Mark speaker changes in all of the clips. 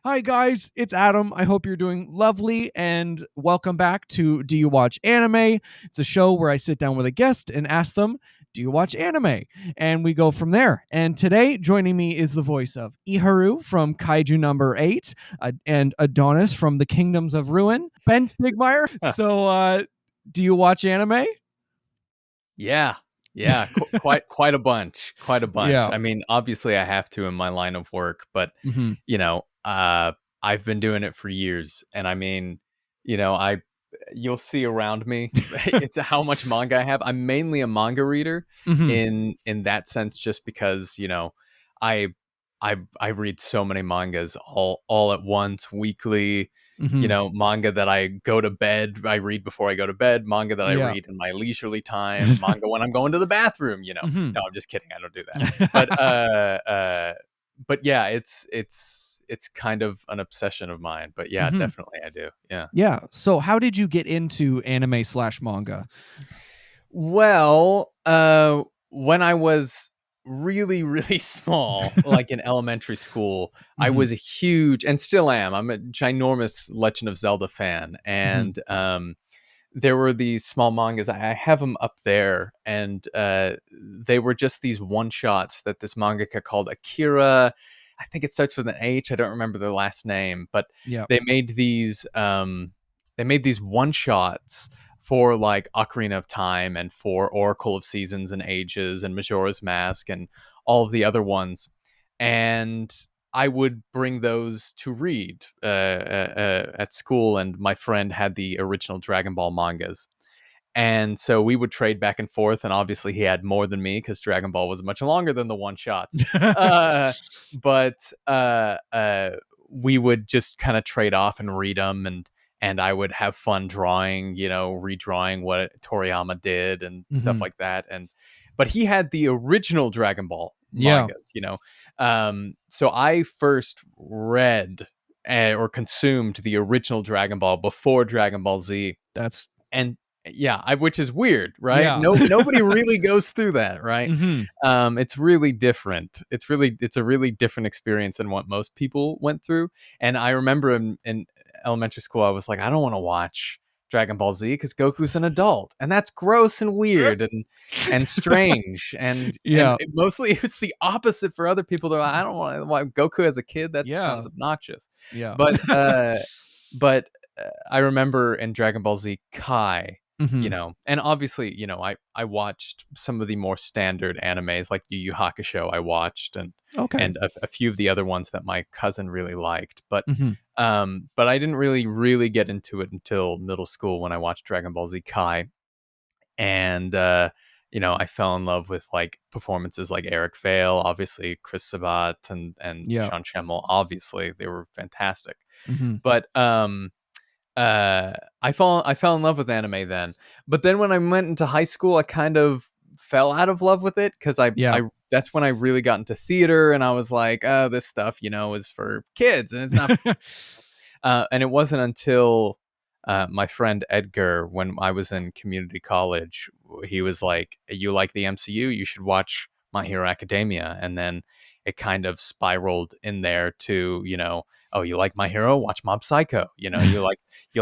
Speaker 1: Hi, guys, it's Adam. I hope you're doing lovely, and welcome back to Do You Watch Anime? It's a show where I sit down with a guest and ask them, Do you watch anime? And we go from there. And today, joining me is the voice of Iharu from Kaiju number 8 and Adonis from the Kingdoms of Ruin, Ben Stegmair. So, do you watch anime?
Speaker 2: Yeah. Yeah, quite a bunch, quite a bunch.
Speaker 1: Yeah.
Speaker 2: I mean, obviously I have to in my line of work, but
Speaker 1: Hmm.
Speaker 2: you know, uh I've been doing it for years, and I mean, I you'll see around me it's how much manga I have. I'm mainly a manga reader
Speaker 1: Hmm.
Speaker 2: in that sense, just because, I I read so many mangas all at once weekly.
Speaker 1: Hmm.
Speaker 2: Manga that I go to bed, I read before I go to bed, manga that I
Speaker 1: Yeah.
Speaker 2: read in my leisurely time, manga when I'm going to the bathroom.
Speaker 1: Hmm.
Speaker 2: No, I'm just kidding. I don't do that. But yeah, it's kind of an obsession of mine. But yeah,
Speaker 1: Hmm.
Speaker 2: definitely I do. Yeah.
Speaker 1: Yeah. So, how did you get into anime slash manga?
Speaker 2: Well, when I was really, really small, like in elementary school, I
Speaker 1: Hmm.
Speaker 2: was a huge, and still am. I'm a ginormous Legend of Zelda fan,
Speaker 1: Hmm.
Speaker 2: and there were these small mangas. I have them up there, and they were just these one shots that this mangaka called Akira. I think it starts with an H. I don't remember their last name, but
Speaker 1: Yeah.
Speaker 2: they made these. They made these one shots for like Ocarina of Time and for Oracle of Seasons and Ages and Majora's Mask and all of the other ones, and I would bring those to read at school, and my friend had the original Dragon Ball mangas. And so we would trade back and forth, and obviously he had more than me because Dragon Ball was much longer than the one shots. Uh, but we would just kind of trade off and read them, and I would have fun drawing, redrawing what Toriyama did and stuff
Speaker 1: Hmm.
Speaker 2: like that. But he had the original Dragon Ball
Speaker 1: Yeah.
Speaker 2: mangas. So I first read or consumed the original Dragon Ball before Dragon Ball Z,
Speaker 1: That's
Speaker 2: and yeah, which is weird, right?
Speaker 1: yeah.
Speaker 2: Nobody really goes through that, right?
Speaker 1: Hmm.
Speaker 2: It's really different. It's a really different experience than what most people went through. And I remember in elementary school, I was like, I don't want to watch Dragon Ball Z because Goku's an adult, and that's gross and weird and strange. And
Speaker 1: Yeah.
Speaker 2: mostly it's the opposite for other people. They're like, I don't want to watch Goku as a kid. That
Speaker 1: Yeah.
Speaker 2: sounds obnoxious.
Speaker 1: Yeah.
Speaker 2: But I remember in Dragon Ball Z Kai,
Speaker 1: Hmm.
Speaker 2: and obviously, I watched some of the more standard animes like Yu Yu Hakusho. I watched, and
Speaker 1: Okay.
Speaker 2: a few of the other ones that my cousin really liked,
Speaker 1: Hmm.
Speaker 2: but I didn't really get into it until middle school when I watched Dragon Ball Z Kai, and I fell in love with like performances like Eric Vale, obviously Chris Sabat and
Speaker 1: Yeah.
Speaker 2: Sean Schemmel. Obviously, they were fantastic.
Speaker 1: Hmm.
Speaker 2: But I fell in love with anime then. But then when I went into high school, I kind of fell out of love with it because
Speaker 1: Yeah.
Speaker 2: I that's when I really got into theater, and I was like, oh, this stuff, is for kids, and it's not. And it wasn't until my friend Edgar, when I was in community college, he was like, "You like the MCU? You should watch My Hero Academia." And then it kind of spiraled in there to, oh, you like My Hero? Watch Mob Psycho. You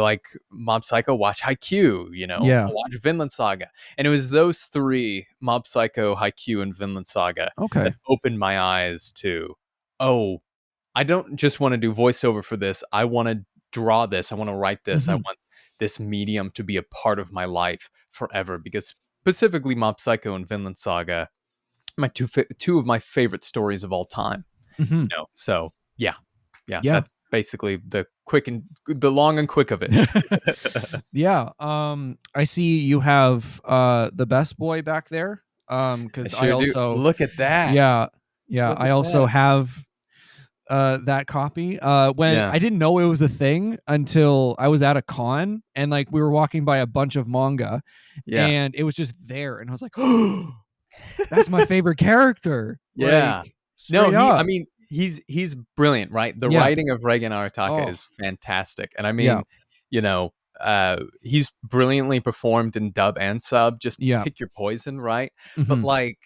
Speaker 2: like Mob Psycho? Watch Haikyuu.
Speaker 1: Yeah.
Speaker 2: Watch Vinland Saga. And it was those three, Mob Psycho, Haikyuu, and Vinland Saga, that
Speaker 1: Okay.
Speaker 2: opened my eyes to, oh, I don't just want to do voiceover for this. I want to draw this. I want to write this. I
Speaker 1: Hmm.
Speaker 2: want this medium to be a part of my life forever. Because specifically, Mob Psycho and Vinland Saga, my two of my favorite stories of all time.
Speaker 1: Hmm.
Speaker 2: So yeah, yeah.
Speaker 1: Yeah.
Speaker 2: That's basically the long and quick of it.
Speaker 1: Yeah. I see you have the best boy back there.
Speaker 2: I
Speaker 1: Because I
Speaker 2: sure do.
Speaker 1: also
Speaker 2: Look at that.
Speaker 1: yeah, yeah,
Speaker 2: Look
Speaker 1: I
Speaker 2: at
Speaker 1: also
Speaker 2: that.
Speaker 1: have that copy. When
Speaker 2: Yeah.
Speaker 1: I didn't know it was a thing until I was at a con and like we were walking by a bunch of manga
Speaker 2: Yeah.
Speaker 1: and it was just there and I was like, "Oh, that's my favorite character."
Speaker 2: Yeah.
Speaker 1: Like
Speaker 2: No,
Speaker 1: straight up.
Speaker 2: he's brilliant, right? The
Speaker 1: Yeah.
Speaker 2: writing of Reigen Arataka
Speaker 1: Oh,
Speaker 2: is fantastic. And I
Speaker 1: yeah.
Speaker 2: mean, he's brilliantly performed in dub and sub. Just
Speaker 1: Yeah.
Speaker 2: pick your poison, right? But
Speaker 1: Mhm.
Speaker 2: like,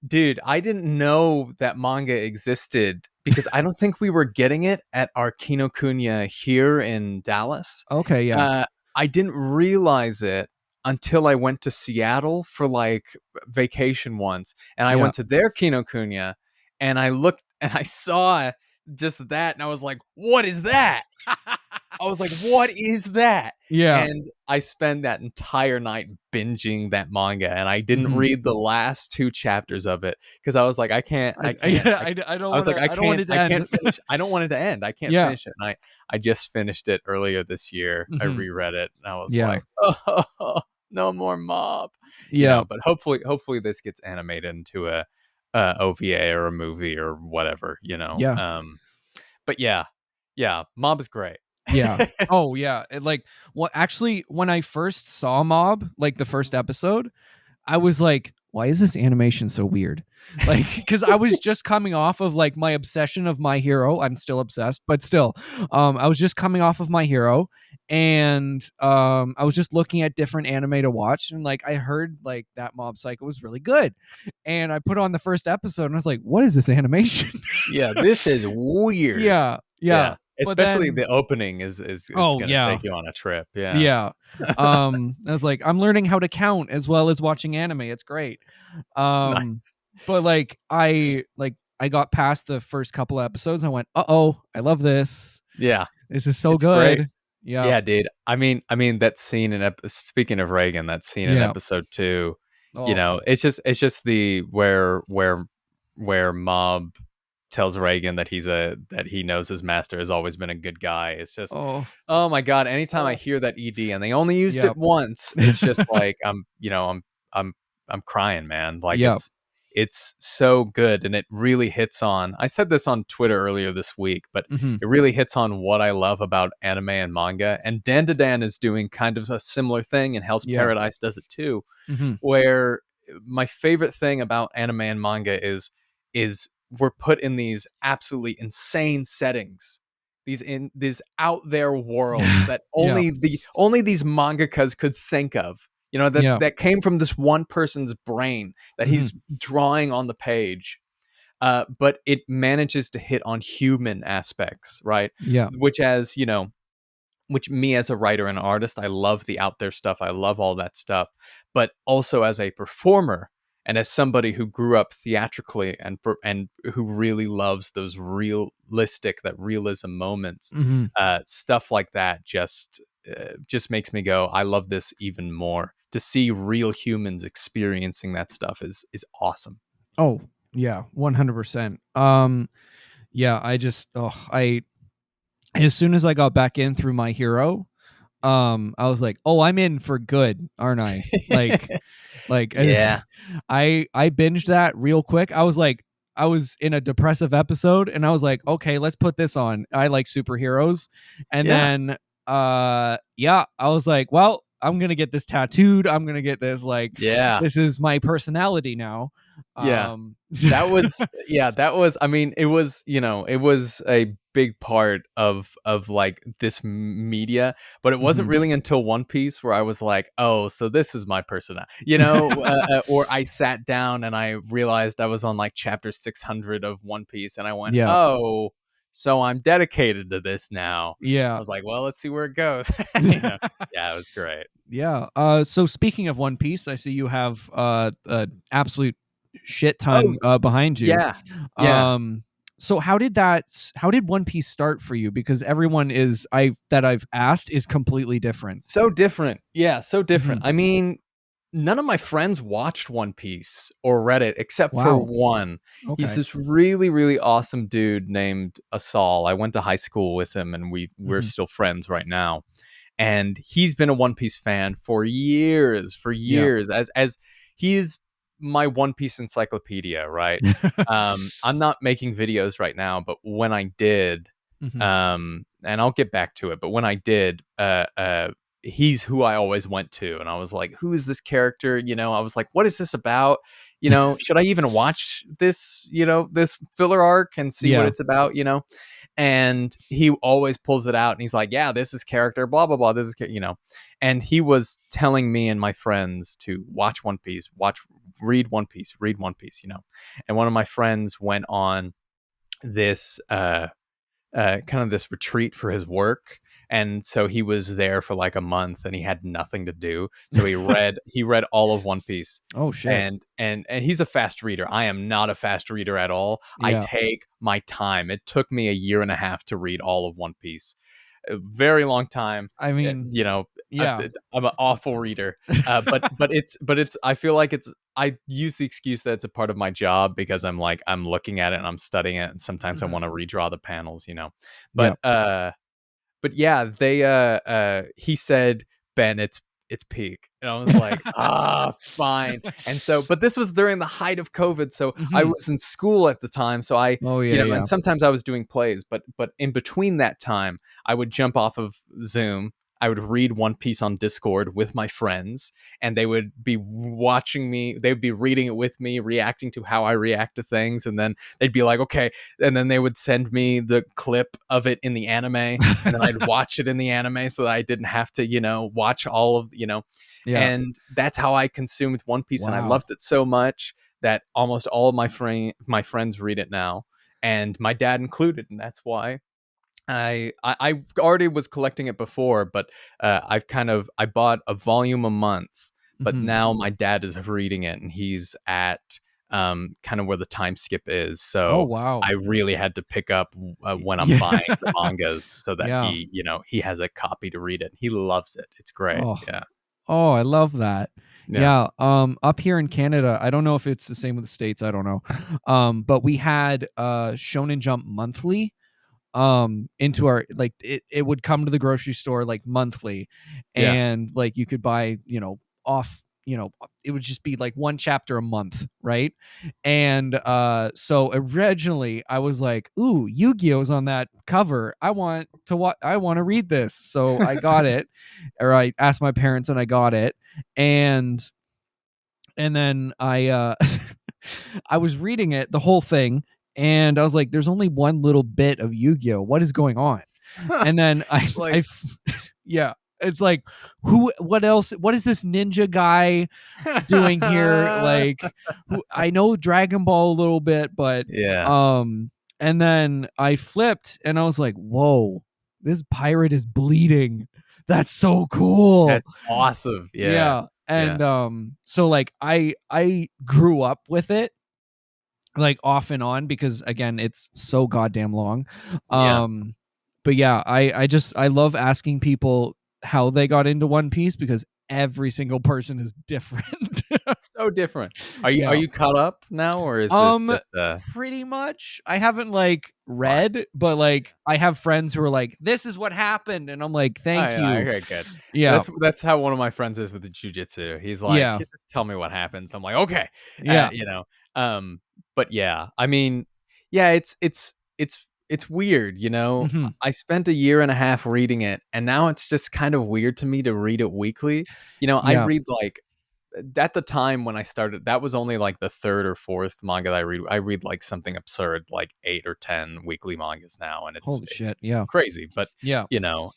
Speaker 2: dude, I didn't know that manga existed because I don't think we were getting it at our Kinokuniya here in Dallas.
Speaker 1: Okay, yeah.
Speaker 2: Uh, I didn't realize it until I went to Seattle for like vacation once, and I
Speaker 1: Yeah.
Speaker 2: went to their Kinokuniya, and I looked and I saw just that, and I was like, "What is that?" I was like, "What is that?"
Speaker 1: Yeah.
Speaker 2: And I spent that entire night binging that manga, and I didn't
Speaker 1: Mhm.
Speaker 2: read the last 2 chapters of it because I was like,
Speaker 1: Yeah, I don't
Speaker 2: was like,
Speaker 1: wanna I don't want it to
Speaker 2: I can't
Speaker 1: end.
Speaker 2: finish. I don't want it to end. I can't
Speaker 1: Yeah.
Speaker 2: finish it." And I just finished it earlier this year. I
Speaker 1: Mhm.
Speaker 2: reread it, and I was
Speaker 1: Yeah.
Speaker 2: like, "Oh, no more mob,"
Speaker 1: Yeah.
Speaker 2: But hopefully this gets animated into a OVA or a movie or whatever.
Speaker 1: Yeah.
Speaker 2: But yeah, Mob is great.
Speaker 1: Yeah. Oh, yeah. Like, what actually, when I first saw Mob, like the first episode, I was like, why is this animation so weird? Like, because I was just coming off of like my obsession of My Hero. I'm still obsessed, but still, I was just coming off of My Hero, and I was just looking at different anime to watch, and like I heard like that Mob Psycho was really good, and I put on the first episode, and I was like, what is this animation?
Speaker 2: Yeah, this is weird.
Speaker 1: Yeah, yeah,
Speaker 2: Yeah,
Speaker 1: but
Speaker 2: especially
Speaker 1: then,
Speaker 2: the opening is
Speaker 1: oh
Speaker 2: gonna
Speaker 1: yeah,
Speaker 2: take you on a trip. Yeah.
Speaker 1: yeah. I was like, I'm learning how to count as well as watching anime. It's great. Um,
Speaker 2: Nice.
Speaker 1: but I got past the first couple episodes. And I went, I love this.
Speaker 2: Yeah,
Speaker 1: This is so
Speaker 2: it's great.
Speaker 1: good. Yeah,
Speaker 2: Yeah, dude. I mean that scene in speaking of Reagan, that scene in
Speaker 1: yeah.
Speaker 2: episode 2,
Speaker 1: Oh,
Speaker 2: it's just the where Mob tells Reagan that he knows his master has always been a good guy. It's just,
Speaker 1: oh,
Speaker 2: oh my god, anytime I
Speaker 1: oh.
Speaker 2: hear that ED and they only used
Speaker 1: Yep.
Speaker 2: it once, it's just like I'm I'm crying, man. Like
Speaker 1: Yep.
Speaker 2: it's so good, and it really hits on, I said this on Twitter earlier this week, but
Speaker 1: Mm-hmm.
Speaker 2: it really hits on what I love about anime and manga. And Dan to Dan is doing kind of a similar thing, and Hell's
Speaker 1: Yeah.
Speaker 2: Paradise does it too,
Speaker 1: Mm-hmm.
Speaker 2: where my favorite thing about anime and manga is we're put in these absolutely insane settings, these out there worlds that
Speaker 1: Yeah.
Speaker 2: only these mangakas could think of, that
Speaker 1: Yeah.
Speaker 2: that came from this one person's brain that
Speaker 1: Mm-hmm.
Speaker 2: he's drawing on the page. But it manages to hit on human aspects, right?
Speaker 1: Yeah.
Speaker 2: Which me as a writer and artist, I love the out there stuff. I love all that stuff. But also as a performer and as somebody who grew up theatrically and who really loves those that realism moments,
Speaker 1: Mm-hmm.
Speaker 2: stuff like that just makes me go, I love this even more. To see real humans experiencing that stuff is awesome.
Speaker 1: Oh, yeah. 100%. Yeah. I as soon as I got back in through My Hero, I was like, oh, I'm in for good, aren't I? Like
Speaker 2: Yeah.
Speaker 1: I binged that real quick. I was in a depressive episode, and I was like, okay, let's put this on. I like superheroes. And
Speaker 2: Yeah.
Speaker 1: then yeah, I was like, well, I'm gonna get this tattooed. I'm gonna get this, like,
Speaker 2: Yeah.
Speaker 1: this is my personality now.
Speaker 2: Yeah.
Speaker 1: um
Speaker 2: I mean, it was a big part of like this media, but it wasn't
Speaker 1: mhm.
Speaker 2: really until One Piece where I was like, oh, so this is my personality, or I sat down and I realized I was on like chapter 600 of One Piece, and I went,
Speaker 1: Yeah,
Speaker 2: oh, so I'm dedicated to this now. I
Speaker 1: yeah.
Speaker 2: was like, well, let's see where it goes. Yeah, it was great.
Speaker 1: Yeah. So speaking of One Piece, I see you have an absolute shit
Speaker 2: Oh,
Speaker 1: ton behind you.
Speaker 2: yeah. Yeah.
Speaker 1: Um, so how did One Piece start for you? Because everyone I've asked is completely different.
Speaker 2: So different. Yeah, so different.
Speaker 1: Mhm.
Speaker 2: I mean, none of my friends watched One Piece or read it except for
Speaker 1: Wow.
Speaker 2: one. He's
Speaker 1: Okay.
Speaker 2: this really, really awesome dude named Asal. I went to high school with him, and we're
Speaker 1: Mhm.
Speaker 2: still friends right now. And he's been a One Piece fan for years,
Speaker 1: Yeah.
Speaker 2: as he's my One Piece encyclopedia, right? I'm not making videos right now, but when I did,
Speaker 1: Mhm.
Speaker 2: and I'll get back to it, but when I did, he's who I always went to, and I was like, who is this character? I was like, what is this about? Should I even watch this, this filler arc and see what
Speaker 1: Yeah.
Speaker 2: it's about? And he always pulls it out, and he's like, yeah, this is character, blah blah blah, this is and he was telling me and my friends to watch One Piece, read One Piece, and one of my friends went on this kind of this retreat for his work. And so he was there for like a month and he had nothing to do. So he read all of One Piece.
Speaker 1: Oh shit.
Speaker 2: And he's a fast reader. I am not a fast reader at all. I
Speaker 1: Yeah.
Speaker 2: take my time. It took me a year and a half to read all of One Piece. A very long time.
Speaker 1: I mean,
Speaker 2: You know,
Speaker 1: yeah.
Speaker 2: I'm an awful reader. But it's I feel like I use the excuse that it's a part of my job because I'm looking at it and I'm studying it, and sometimes I
Speaker 1: Mhm.
Speaker 2: want to redraw the panels,
Speaker 1: Yeah.
Speaker 2: But yeah, they he said, Ben, it's peak. And I was like, fine. And so, but this was during the height of COVID. So I
Speaker 1: Mhm.
Speaker 2: was in school at the time. So
Speaker 1: Oh yeah,
Speaker 2: and
Speaker 1: yeah.
Speaker 2: sometimes I was doing plays, but in between that time, I would jump off of Zoom. I would read One Piece on Discord with my friends, and they would be watching me. They would be reading it with me, reacting to how I react to things. And then they'd be like, okay. And then they would send me the clip of it in the anime, and then I'd watch it in the anime so that I didn't have to, watch all of,
Speaker 1: Yeah.
Speaker 2: and that's how I consumed One Piece, and I
Speaker 1: Wow.
Speaker 2: loved it so much that almost all of my friends read it now, and my dad included, and that's why I already was collecting it before, but I bought a volume a month, but
Speaker 1: Mhm.
Speaker 2: now my dad is reading it, and he's at kind of where the time skip is.
Speaker 1: Oh
Speaker 2: So
Speaker 1: wow.
Speaker 2: I really had to pick up when I'm
Speaker 1: Yeah.
Speaker 2: buying the mangas so that
Speaker 1: Yeah.
Speaker 2: he has a copy to read it. He loves it. It's great.
Speaker 1: Oh.
Speaker 2: Yeah,
Speaker 1: Oh, I love that.
Speaker 2: yeah,
Speaker 1: Yeah, up here in Canada, I don't know if it's the same with the States, I don't know. But we had Shonen Jump monthly into our like it would come to the grocery store like monthly,
Speaker 2: yeah.
Speaker 1: and like you could buy, off, it would just be like one chapter a month, right? And so originally I was like, ooh, Yu-Gi-Oh's on that cover, I want to read this, so I got it, or I asked my parents and I got it. And then I I was reading it, the whole thing, and I was like, there's only one little bit of Yu-Gi-Oh! What is going on? And then
Speaker 2: Like,
Speaker 1: yeah, it's like, what else? What is this ninja guy doing here? Like, I know Dragon Ball a little bit, but,
Speaker 2: yeah,
Speaker 1: um, and then I flipped and I was like, whoa, this pirate is bleeding. That's so cool.
Speaker 2: that's awesome. Yeah,
Speaker 1: Yeah.
Speaker 2: yeah,
Speaker 1: And so like I grew up with it like off and on because again it's so goddamn long.
Speaker 2: yeah.
Speaker 1: Um but yeah, I love asking people how they got into One Piece because every single person is different.
Speaker 2: So different. Are
Speaker 1: Yeah.
Speaker 2: you caught up now, or is this just
Speaker 1: Pretty much. I haven't like
Speaker 2: fine?
Speaker 1: read, but like I have friends who are like, this is what happened, and I'm like,
Speaker 2: Oh,
Speaker 1: thank
Speaker 2: yeah,
Speaker 1: you.
Speaker 2: okay, good.
Speaker 1: Yeah.
Speaker 2: That's how one of my friends is with the jujitsu. He's like,
Speaker 1: Yeah.
Speaker 2: Just tell me what happens." I'm like, "Okay." Uh,
Speaker 1: Yeah.
Speaker 2: you know, um, but yeah, I mean, yeah, it's weird,
Speaker 1: Mhm.
Speaker 2: I spent a year and a half reading it, and now it's just kind of weird to me to read it weekly. I
Speaker 1: Yeah.
Speaker 2: read like at the time when I started, that was only like the third or fourth manga that I read. I read like something absurd, like 8 or 10 weekly mangas now, and it's
Speaker 1: Holy
Speaker 2: it's
Speaker 1: shit. Yeah.
Speaker 2: crazy. But
Speaker 1: Yeah.
Speaker 2: you know,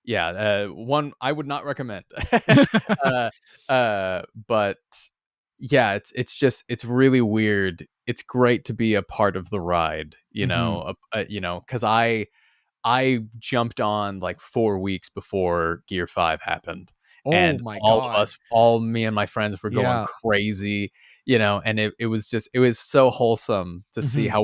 Speaker 2: yeah, one I would not recommend. uh, but yeah, it's really weird. It's great to be a part of the ride,
Speaker 1: Mhm.
Speaker 2: because I jumped on like 4 weeks before Gear 5 happened.
Speaker 1: Oh
Speaker 2: And
Speaker 1: my god.
Speaker 2: all me and my friends were going
Speaker 1: Yeah.
Speaker 2: crazy, and it was so wholesome to see
Speaker 1: Mhm.
Speaker 2: how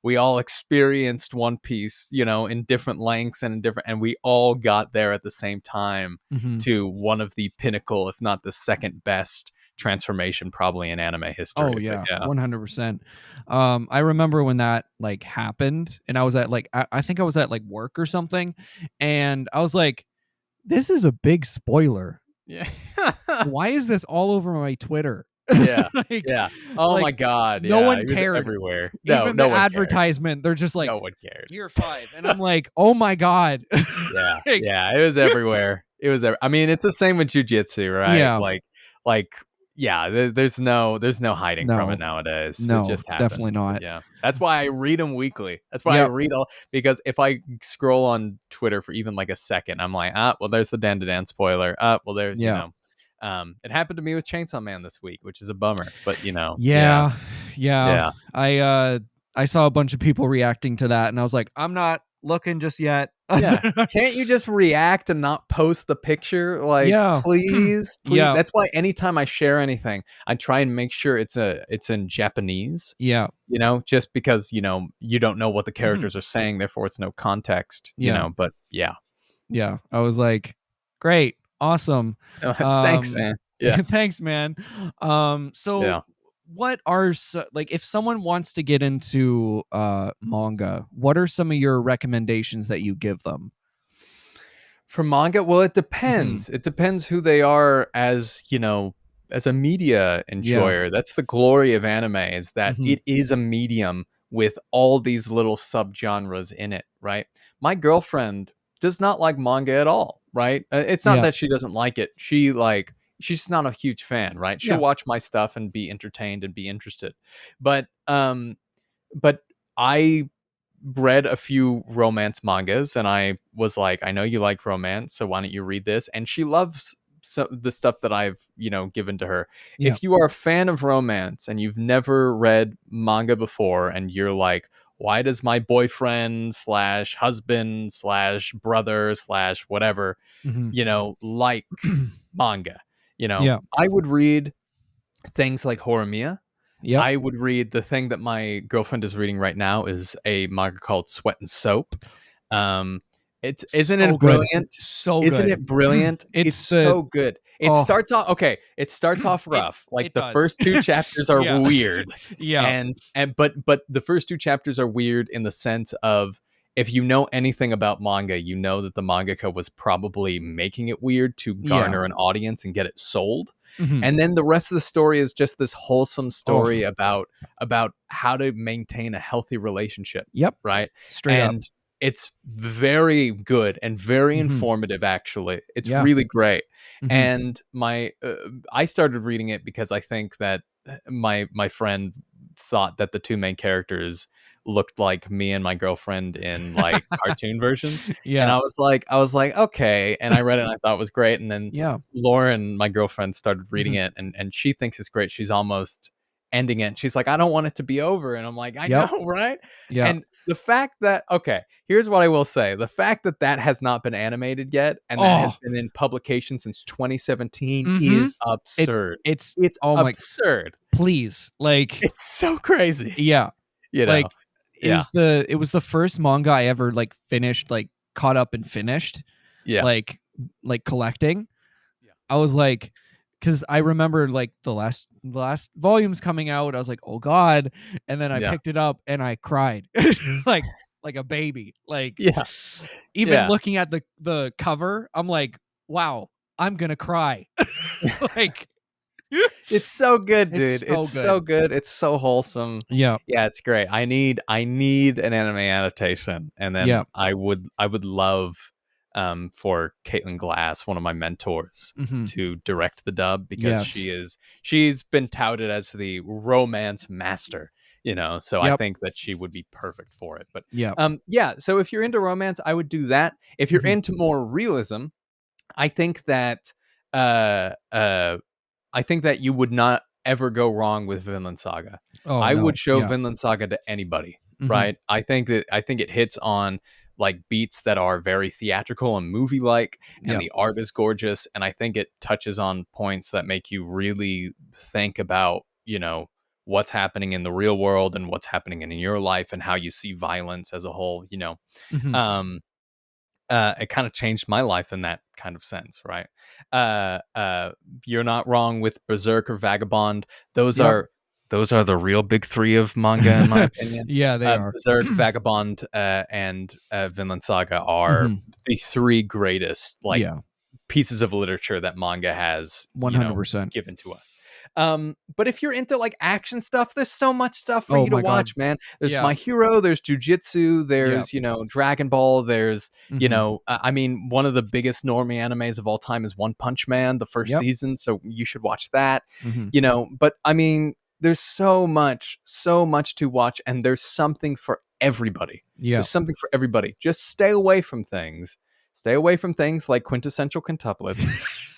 Speaker 2: we all experienced One Piece, in different lengths and and we all got there at the same time
Speaker 1: Mhm.
Speaker 2: to one of the pinnacle, if not the second best transformation probably in anime
Speaker 1: Oh
Speaker 2: history. But
Speaker 1: yeah,
Speaker 2: yeah.
Speaker 1: 100%. I remember when that like happened, and I was at like I think I was at like work or something, and I was like, "This is a big spoiler.
Speaker 2: Yeah.
Speaker 1: Why is this all over my Twitter?"
Speaker 2: Yeah.
Speaker 1: like,
Speaker 2: Yeah. Oh
Speaker 1: like
Speaker 2: my god,
Speaker 1: no
Speaker 2: yeah,
Speaker 1: one
Speaker 2: it was
Speaker 1: cared.
Speaker 2: everywhere. No,
Speaker 1: Even the
Speaker 2: no one cared.
Speaker 1: advertisement, they're just like
Speaker 2: No one cared.
Speaker 1: Gear 5, and I'm like, "Oh my god."
Speaker 2: Yeah,
Speaker 1: like,
Speaker 2: yeah, it was everywhere. I mean, it's the same with jujitsu, right?
Speaker 1: yeah,
Speaker 2: Like, yeah, there's no hiding from it
Speaker 1: no,
Speaker 2: nowadays. It
Speaker 1: no,
Speaker 2: just
Speaker 1: definitely
Speaker 2: happens. But
Speaker 1: not.
Speaker 2: yeah, that's why I read them weekly. That's why I
Speaker 1: Yep,
Speaker 2: read all, because if I scroll on Twitter for even like a second, I'm like, well, there's the Dan to Dan spoiler. Well, there's
Speaker 1: yeah.
Speaker 2: it happened to me with Chainsaw Man this week, which is a bummer. But yeah,
Speaker 1: Yeah, yeah.
Speaker 2: yeah,
Speaker 1: I I saw a bunch of people reacting to that, and I was like, I'm not looking just yet.
Speaker 2: Yeah. Can't you just react and not post the picture? Like,
Speaker 1: Yeah.
Speaker 2: please, please.
Speaker 1: Yeah.
Speaker 2: That's why anytime I share anything, I try and make sure it's in Japanese,
Speaker 1: Yeah.
Speaker 2: just because, you don't know what the characters are saying, therefore it's no context,
Speaker 1: Yeah.
Speaker 2: but yeah.
Speaker 1: Yeah. I was like, great, awesome.
Speaker 2: Thanks, man. Yeah.
Speaker 1: Thanks, man. So
Speaker 2: Yeah.
Speaker 1: what are like if someone wants to get into manga, what are some of your recommendations that you give them?
Speaker 2: For manga, well, it
Speaker 1: Hmm.
Speaker 2: depends. It depends who they are as a media
Speaker 1: Yeah.
Speaker 2: enjoyer. That's the glory of anime, is that
Speaker 1: Hmm.
Speaker 2: it is a medium with all these little subgenres in it, right? My girlfriend does not like manga at all, right? It's not
Speaker 1: Yeah.
Speaker 2: that she doesn't like it. She's just not a huge fan, right? She'll
Speaker 1: Yeah.
Speaker 2: watch my stuff and be entertained and be interested. But I read a few romance mangas and I was like, I know you like romance, so why don't you read this? And she loves the stuff that I've, given to her.
Speaker 1: Yeah.
Speaker 2: If you are a fan of romance and you've never read manga before and you're like, why does my boyfriend slash husband slash brother slash whatever,
Speaker 1: Hmm.
Speaker 2: like manga?
Speaker 1: Yeah.
Speaker 2: I would read things like Horimiya.
Speaker 1: Yep.
Speaker 2: I would read the thing that my girlfriend is reading right now is a manga called Sweat and Soap. Um, it's isn't
Speaker 1: So
Speaker 2: it
Speaker 1: good.
Speaker 2: brilliant?
Speaker 1: So
Speaker 2: Isn't
Speaker 1: good.
Speaker 2: it brilliant?
Speaker 1: It's
Speaker 2: It's
Speaker 1: the
Speaker 2: so good. It
Speaker 1: oh
Speaker 2: starts off okay. It starts off
Speaker 1: it
Speaker 2: rough. Like
Speaker 1: it
Speaker 2: the
Speaker 1: does.
Speaker 2: first two chapters are
Speaker 1: Yeah.
Speaker 2: weird,
Speaker 1: Yeah.
Speaker 2: and the first two chapters are weird in the sense of, if you know anything about manga, you know that the mangaka was probably making it weird to
Speaker 1: Yeah.
Speaker 2: garner an audience and get it sold.
Speaker 1: Hmm.
Speaker 2: And then the rest of the story is just this wholesome
Speaker 1: Oh.
Speaker 2: story about how to maintain a healthy relationship,
Speaker 1: Yep.
Speaker 2: right?
Speaker 1: Straight up.
Speaker 2: And it's very good and very
Speaker 1: Hmm.
Speaker 2: informative, actually. It's
Speaker 1: Yeah.
Speaker 2: really great.
Speaker 1: Hmm.
Speaker 2: And I started reading it because I think that my friend thought that the two main characters looked like me and my girlfriend in like cartoon versions. And
Speaker 1: Yeah.
Speaker 2: I was like, okay. And I read it and I thought it was great. And then
Speaker 1: Yeah.
Speaker 2: Lauren, my girlfriend, started reading
Speaker 1: Hmm.
Speaker 2: it and she thinks it's great. She's almost ending it. She's like, I don't want it to be over. And I'm like, I know,
Speaker 1: Yep.
Speaker 2: right?
Speaker 1: Yeah.
Speaker 2: And the fact that, okay, here's what I will say. The fact that that has not been animated yet and that has
Speaker 1: Oh.
Speaker 2: been in publication since 2017
Speaker 1: Hmm.
Speaker 2: is absurd.
Speaker 1: It's
Speaker 2: It's
Speaker 1: oh my
Speaker 2: absurd.
Speaker 1: please. Like
Speaker 2: It's so crazy.
Speaker 1: yeah.
Speaker 2: You know?
Speaker 1: Like
Speaker 2: Yeah.
Speaker 1: it was the first manga I ever like finished, like caught up and finished,
Speaker 2: Yeah.
Speaker 1: like collecting.
Speaker 2: Yeah.
Speaker 1: I was like, because I remember like the last volumes coming out, I was like, oh god, and then I
Speaker 2: Yeah.
Speaker 1: picked it up and I cried like like a baby. Like
Speaker 2: Yeah.
Speaker 1: even
Speaker 2: Yeah.
Speaker 1: looking at the cover, I'm like, wow, I'm gonna cry. Like
Speaker 2: It's so good,
Speaker 1: it's
Speaker 2: dude.
Speaker 1: so
Speaker 2: It's so
Speaker 1: good.
Speaker 2: good. It's so wholesome.
Speaker 1: Yeah,
Speaker 2: Yeah, it's great. I need an anime adaptation, and
Speaker 1: yeah.
Speaker 2: then I would love for Caitlin Glass, one of my mentors,
Speaker 1: Hmm.
Speaker 2: to direct the dub because
Speaker 1: Yes.
Speaker 2: she's been touted as the romance master, so I
Speaker 1: Yep.
Speaker 2: think that she would be perfect for it. But
Speaker 1: Yep.
Speaker 2: yeah, so if you're into romance, I would do that. If you're
Speaker 1: Hmm.
Speaker 2: into more realism, I think that uh uh I think that you would not ever go wrong with Vinland Saga.
Speaker 1: Oh
Speaker 2: I would
Speaker 1: no.
Speaker 2: show
Speaker 1: Yeah.
Speaker 2: Vinland Saga to anybody,
Speaker 1: Hmm.
Speaker 2: right? I think it hits on like beats that are very theatrical and movie like, and
Speaker 1: Yep.
Speaker 2: the art is gorgeous, and I think it touches on points that make you really think about, what's happening in the real world and what's happening in your life and how you see violence as a whole.
Speaker 1: Hmm.
Speaker 2: Um it kind of changed my life in that kind of sense, right? You're not wrong with Berserk or Vagabond. Those
Speaker 1: Yep.
Speaker 2: are those are the real big three of manga, in my opinion.
Speaker 1: Yeah, they are.
Speaker 2: Berserk, Vagabond, and Vinland Saga are
Speaker 1: Hmm.
Speaker 2: the three greatest like
Speaker 1: Yeah.
Speaker 2: pieces of literature that manga has,
Speaker 1: 100%.
Speaker 2: given to us. But if you're into like action stuff, there's so much stuff for
Speaker 1: Oh
Speaker 2: you to
Speaker 1: my god.
Speaker 2: watch, man. There's
Speaker 1: Yeah.
Speaker 2: My Hero, there's Jujitsu,
Speaker 1: Yeah.
Speaker 2: there's, Dragon Ball, there's,
Speaker 1: Hmm.
Speaker 2: I mean, one of the biggest normie animes of all time is One Punch Man, the first
Speaker 1: Yep.
Speaker 2: season, so you should watch that.
Speaker 1: Hmm.
Speaker 2: But I mean, there's so much to watch, and there's something for everybody.
Speaker 1: Yeah.
Speaker 2: There's something for everybody. Just stay away from things. Stay away from things like quintessential quintuplets.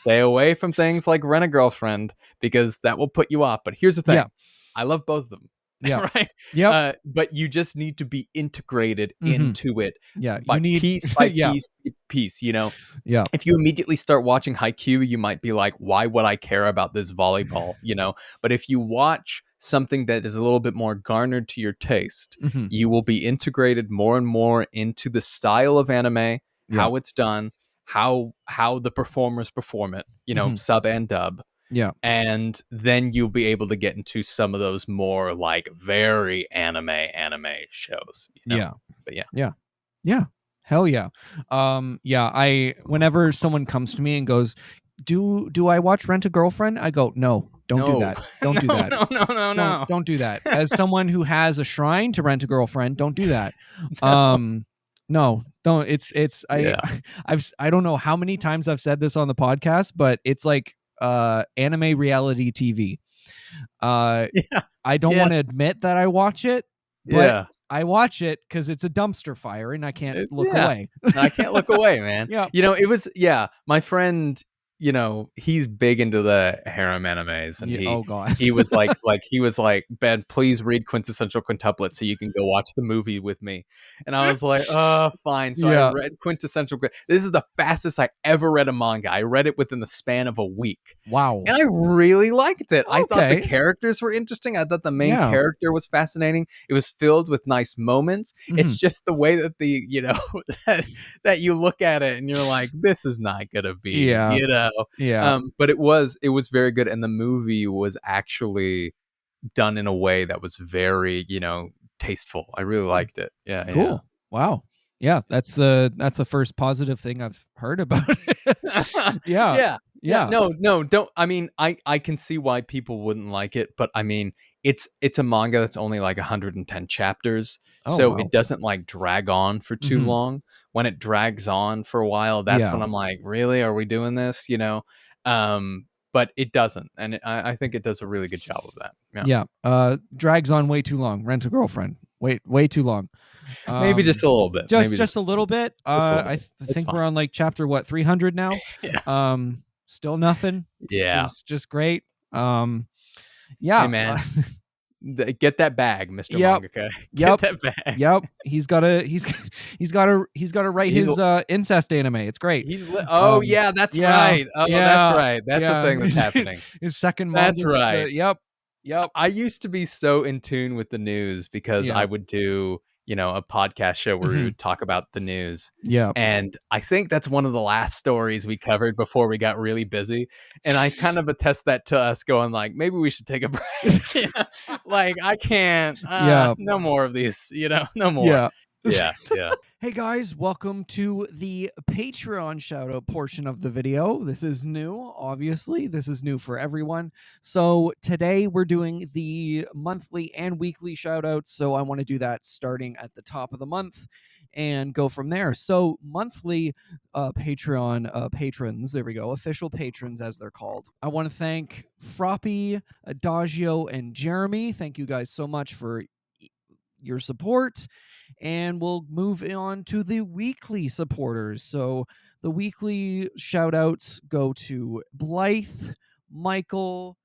Speaker 2: Stay away from things like Rent a Girlfriend, because that will put you off. But here's the
Speaker 1: Yeah.
Speaker 2: thing. I love both of them.
Speaker 1: Yeah.
Speaker 2: right?
Speaker 1: Yep.
Speaker 2: But you just need to be integrated
Speaker 1: Mm-hmm.
Speaker 2: into it
Speaker 1: Yeah. You
Speaker 2: by
Speaker 1: need.
Speaker 2: piece by
Speaker 1: Yeah.
Speaker 2: piece.
Speaker 1: Yeah.
Speaker 2: If you immediately start watching Haikyuu, you might be like, why would I care about this volleyball? But if you watch something that is a little bit more garnered to your taste,
Speaker 1: Mm-hmm.
Speaker 2: you will be integrated more and more into the style of anime,
Speaker 1: Yeah.
Speaker 2: how it's done, how the performers perform it,
Speaker 1: Mm-hmm.
Speaker 2: sub and dub.
Speaker 1: Yeah.
Speaker 2: And then you'll be able to get into some of those more like very anime shows,
Speaker 1: Yeah.
Speaker 2: But yeah.
Speaker 1: Yeah. Yeah. Hell yeah. Yeah, I whenever someone comes to me and goes, Do I watch Rent a Girlfriend? I go, "No, don't do
Speaker 2: No.
Speaker 1: that. Don't do that.
Speaker 2: No.
Speaker 1: Don't do that." As someone who has a shrine to Rent a Girlfriend, don't do that.
Speaker 2: No.
Speaker 1: No, don't. It's
Speaker 2: Yeah.
Speaker 1: I don't know how many times I've said this on the podcast, but it's like anime reality TV. Uh
Speaker 2: Yeah.
Speaker 1: I don't
Speaker 2: Yeah.
Speaker 1: want to admit that I watch it, but
Speaker 2: Yeah.
Speaker 1: I watch it because it's a dumpster fire and I can't look
Speaker 2: Yeah.
Speaker 1: away.
Speaker 2: And I can't look away, man.
Speaker 1: Yeah.
Speaker 2: It was my friend, he's big into the harem animes, and
Speaker 1: Yeah.
Speaker 2: he
Speaker 1: Oh God.
Speaker 2: he was like, Ben, please read Quintessential Quintuplet so you can go watch the movie with me. And I was like, oh, fine. So I
Speaker 1: Yeah.
Speaker 2: read Quintessential. This is the fastest I ever read a manga. I read it within the span of a week.
Speaker 1: Wow.
Speaker 2: And I really liked it. I thought the
Speaker 1: Okay.
Speaker 2: characters were interesting. I thought the main
Speaker 1: Yeah.
Speaker 2: character was fascinating. It was filled with nice moments.
Speaker 1: Mhm.
Speaker 2: It's just the way that that you look at it and you're like, this is not gonna be,
Speaker 1: Yeah. Yeah.
Speaker 2: But it was very good, and the movie was actually done in a way that was very, tasteful. I really liked it. Yeah,
Speaker 1: Cool. Wow. Yeah, that's the first positive thing I've heard about it. Yeah.
Speaker 2: yeah. Yeah,
Speaker 1: Yeah.
Speaker 2: no, don't. I mean, I can see why people wouldn't like it, but I mean, it's a manga that's only like 110 chapters,
Speaker 1: Oh
Speaker 2: so
Speaker 1: wow.
Speaker 2: it doesn't like drag on for too
Speaker 1: Mhm.
Speaker 2: long. When it drags on for a while, that's
Speaker 1: Yeah.
Speaker 2: when I'm like, really, are we doing this? But it doesn't, and I think it does a really good job of that. Yeah,
Speaker 1: Yeah. Drags on way too long. Rent a Girlfriend. Way too long.
Speaker 2: maybe just a little bit. Maybe
Speaker 1: Just a little bit.
Speaker 2: just a little
Speaker 1: I
Speaker 2: bit. It's
Speaker 1: think
Speaker 2: fine.
Speaker 1: we're on like chapter 300 now.
Speaker 2: Yeah,
Speaker 1: Still nothing, which
Speaker 2: yeah.
Speaker 1: is just great.
Speaker 2: Hey,
Speaker 1: Yeah.
Speaker 2: man, get that bag, Mister
Speaker 1: Yep.
Speaker 2: Mangaka. Get
Speaker 1: Yep.
Speaker 2: that bag.
Speaker 1: Yep. He's got to write
Speaker 2: He's
Speaker 1: his incest anime. It's great.
Speaker 2: Oh, yeah, that's
Speaker 1: Yeah.
Speaker 2: right. Oh, that's
Speaker 1: Yeah.
Speaker 2: right. That's a
Speaker 1: Yeah.
Speaker 2: thing that's happening.
Speaker 1: His second
Speaker 2: That's
Speaker 1: manga.
Speaker 2: right.
Speaker 1: Yep. Yep.
Speaker 2: I used to be so in tune with the news because
Speaker 1: Yeah.
Speaker 2: I would do, a podcast show where we
Speaker 1: Mhm.
Speaker 2: would talk about the news.
Speaker 1: Yeah.
Speaker 2: And I think that's one of the last stories we covered before we got really busy. And I kind of attest that to us going like, maybe we should take a break. Like, I can't,
Speaker 1: Yeah.
Speaker 2: no more of these, no more.
Speaker 1: Yeah.
Speaker 2: Yeah. Yeah.
Speaker 1: Hey guys, welcome to the Patreon shoutout portion of the video. This is new, obviously. This is new for everyone. So today we're doing the monthly and weekly shoutouts. So I want to do that starting at the top of the month and go from there. So monthly Patreon patrons, there we go, official patrons as they're called. I want to thank Froppy, Adagio, and Jeremy. Thank you guys so much for your support. And we'll move on to the weekly supporters. So the weekly shout outs go to Blythe, Michael,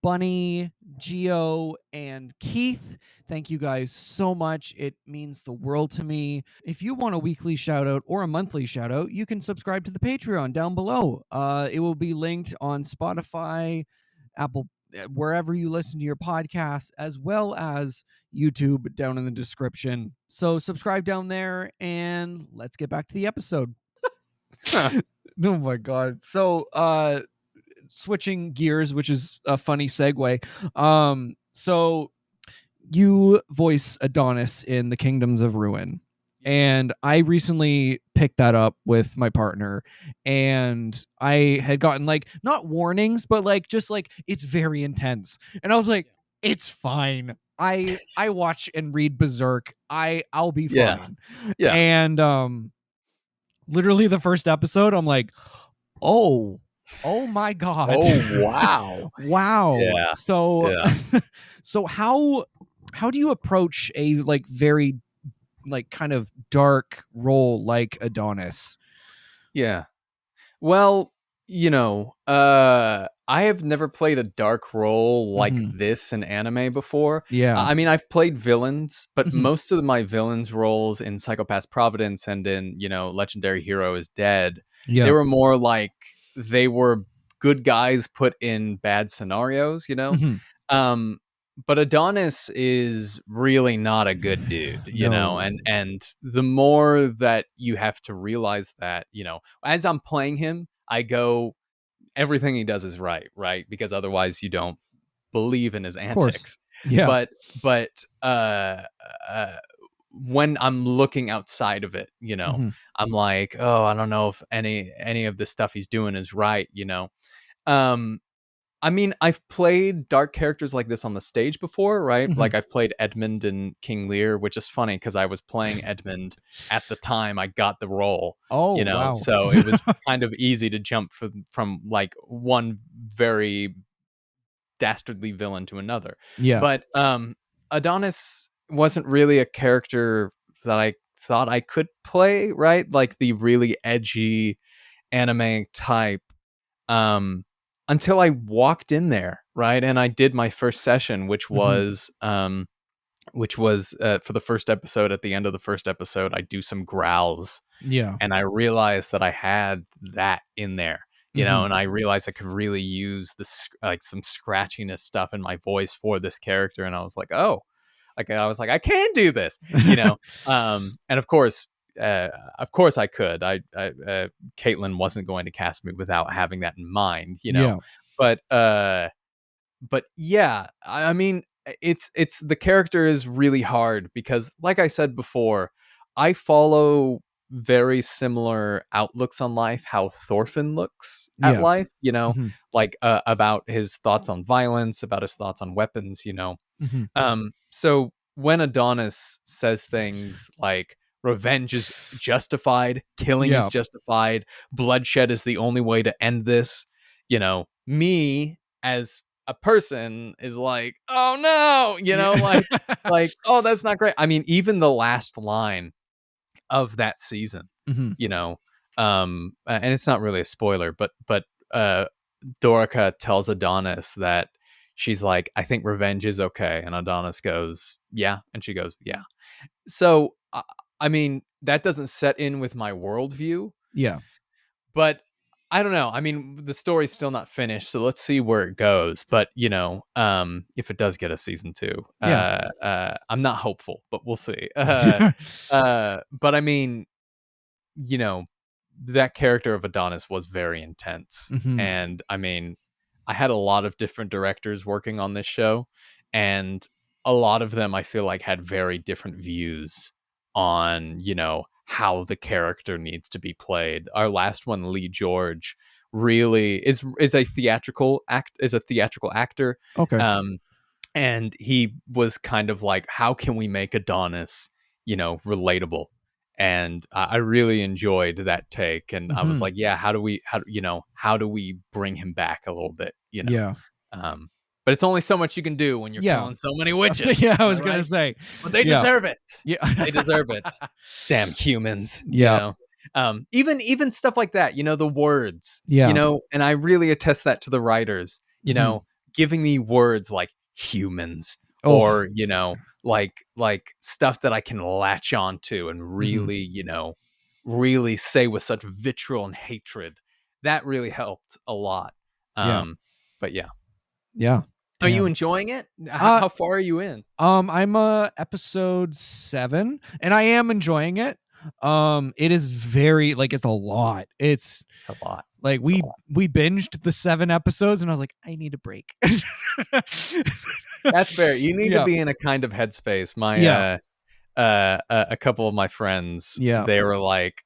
Speaker 1: Bunny, Geo, and Keith. Thank you guys so much. It means the world to me. If you want a weekly shout out or a monthly shout out, you can subscribe to the Patreon down below. It will be linked on Spotify, Apple, wherever you listen to your podcasts, as well as YouTube down in the description. So subscribe down there and let's get back to the episode.
Speaker 2: Huh.
Speaker 1: Oh my God. So, switching gears, which is a funny segue. So you voice Adonis in the Kingdoms of Ruin. And I recently picked that up with my partner, and I had gotten like not warnings, but like just like it's very intense. And I was like, it's fine. I watch and read Berserk. I'll be
Speaker 2: Yeah.
Speaker 1: fine.
Speaker 2: Yeah.
Speaker 1: And literally the first episode, I'm like, oh my God.
Speaker 2: Oh, wow.
Speaker 1: Wow.
Speaker 2: Yeah.
Speaker 1: So
Speaker 2: Yeah.
Speaker 1: so how do you approach a like very like kind of dark role like Adonis?
Speaker 2: Yeah. Well, I have never played a dark role like
Speaker 1: Hmm.
Speaker 2: this in anime before.
Speaker 1: Yeah.
Speaker 2: I mean, I've played villains, but
Speaker 1: Hmm.
Speaker 2: most of my villains roles in Psychopath Providence and in, Legendary Hero is Dead, they
Speaker 1: Yeah.
Speaker 2: were more like they were good guys put in bad scenarios,
Speaker 1: Hmm.
Speaker 2: Um, but Adonis is really not a good dude,
Speaker 1: No.
Speaker 2: and the more that you have to realize that, as I'm playing him, I go, everything he does is right, right? Because otherwise you don't believe in his
Speaker 1: Of course.
Speaker 2: antics.
Speaker 1: Yeah.
Speaker 2: But but uh when I'm looking outside of it,
Speaker 1: Hmm.
Speaker 2: I'm like, oh, I don't know if any of the stuff he's doing is right, Um I mean, I've played dark characters like this on the stage before, right?
Speaker 1: Hmm.
Speaker 2: Like I've played Edmund in King Lear, which is funny because I was playing Edmund at the time I got the role,
Speaker 1: Oh, wow.
Speaker 2: so it was kind of easy to jump from like one very dastardly villain to another.
Speaker 1: Yeah.
Speaker 2: But Adonis wasn't really a character that I thought I could play, right? Like the really edgy anime type, um, until I walked in there, right? And I did my first session,
Speaker 1: Hmm.
Speaker 2: which was for the first episode. At the end of the first episode, I do some growls,
Speaker 1: Yeah.
Speaker 2: and I realized that I had that in there,
Speaker 1: Hmm.
Speaker 2: and I realized I could really use this, like, some scratchiness stuff in my voice for this character, and I was like, oh, like, I was like, I can do this, and uh, of course I could. Caitlin wasn't going to cast me without having that in mind,
Speaker 1: Yeah.
Speaker 2: but yeah, I mean, it's the character is really hard because, like I said before, I follow very similar outlooks on life. How Thorfinn looks at
Speaker 1: Yeah.
Speaker 2: life,
Speaker 1: Hmm.
Speaker 2: like about his thoughts on violence, about his thoughts on weapons,
Speaker 1: Hmm.
Speaker 2: So when Adonis says things like revenge is justified, killing is
Speaker 1: Yeah.
Speaker 2: justified, bloodshed is the only way to end this, me as a person is like, oh no,
Speaker 1: Yeah.
Speaker 2: like, oh, that's not great. I mean, even the last line of that season,
Speaker 1: Hmm.
Speaker 2: you know, and it's not really a spoiler, but uh Dorica tells Adonis that she's like, I think revenge is okay. And Adonis goes, yeah. And she goes, yeah. So, I mean, that doesn't set in with my worldview,
Speaker 1: Yeah.
Speaker 2: but I don't know. I mean, the story's still not finished, so let's see where it goes. But if it does get a season two,
Speaker 1: Yeah.
Speaker 2: I'm not hopeful, but we'll see. But I mean, you know, that character of Adonis was very intense.
Speaker 1: Hmm.
Speaker 2: And I mean, I had a lot of different directors working on this show, and a lot of them I feel like had very different views on, how the character needs to be played. Our last one, Lee George, really is a theatrical actor.
Speaker 1: Okay.
Speaker 2: Um and he was kind of like, how can we make Adonis, relatable? And I really enjoyed that take, and I was
Speaker 1: Hmm.
Speaker 2: like, yeah, how do we bring him back a little bit,
Speaker 1: Yeah.
Speaker 2: um but it's only so much you can do when you're
Speaker 1: Yeah.
Speaker 2: killing so many witches,
Speaker 1: Yeah. I
Speaker 2: am I
Speaker 1: was gonna
Speaker 2: right?
Speaker 1: say.
Speaker 2: But they
Speaker 1: Yeah.
Speaker 2: deserve it.
Speaker 1: Yeah.
Speaker 2: They deserve it. Damn humans,
Speaker 1: Yeah.
Speaker 2: even stuff like that, the words,
Speaker 1: Yeah.
Speaker 2: and I really attest that to the writers,
Speaker 1: Hmm.
Speaker 2: giving me words like humans,
Speaker 1: Oh.
Speaker 2: or like stuff that I can latch on to and
Speaker 1: Hmm.
Speaker 2: really, really say with such vitriol and hatred. That really helped a lot.
Speaker 1: Yeah.
Speaker 2: But yeah,
Speaker 1: Yeah.
Speaker 2: are you
Speaker 1: Damn.
Speaker 2: enjoying it?
Speaker 1: Uh
Speaker 2: How far are you in?
Speaker 1: I'm episode 7 and I am enjoying it. It is very like it's a lot. It's
Speaker 2: It's a lot.
Speaker 1: like
Speaker 2: It's a
Speaker 1: we
Speaker 2: lot.
Speaker 1: we binged the 7 episodes and I was like, I need a break.
Speaker 2: That's fair. You need to
Speaker 1: Yeah.
Speaker 2: be in a kind of headspace. My
Speaker 1: Yeah.
Speaker 2: a couple of my friends,
Speaker 1: Yeah.
Speaker 2: they were like,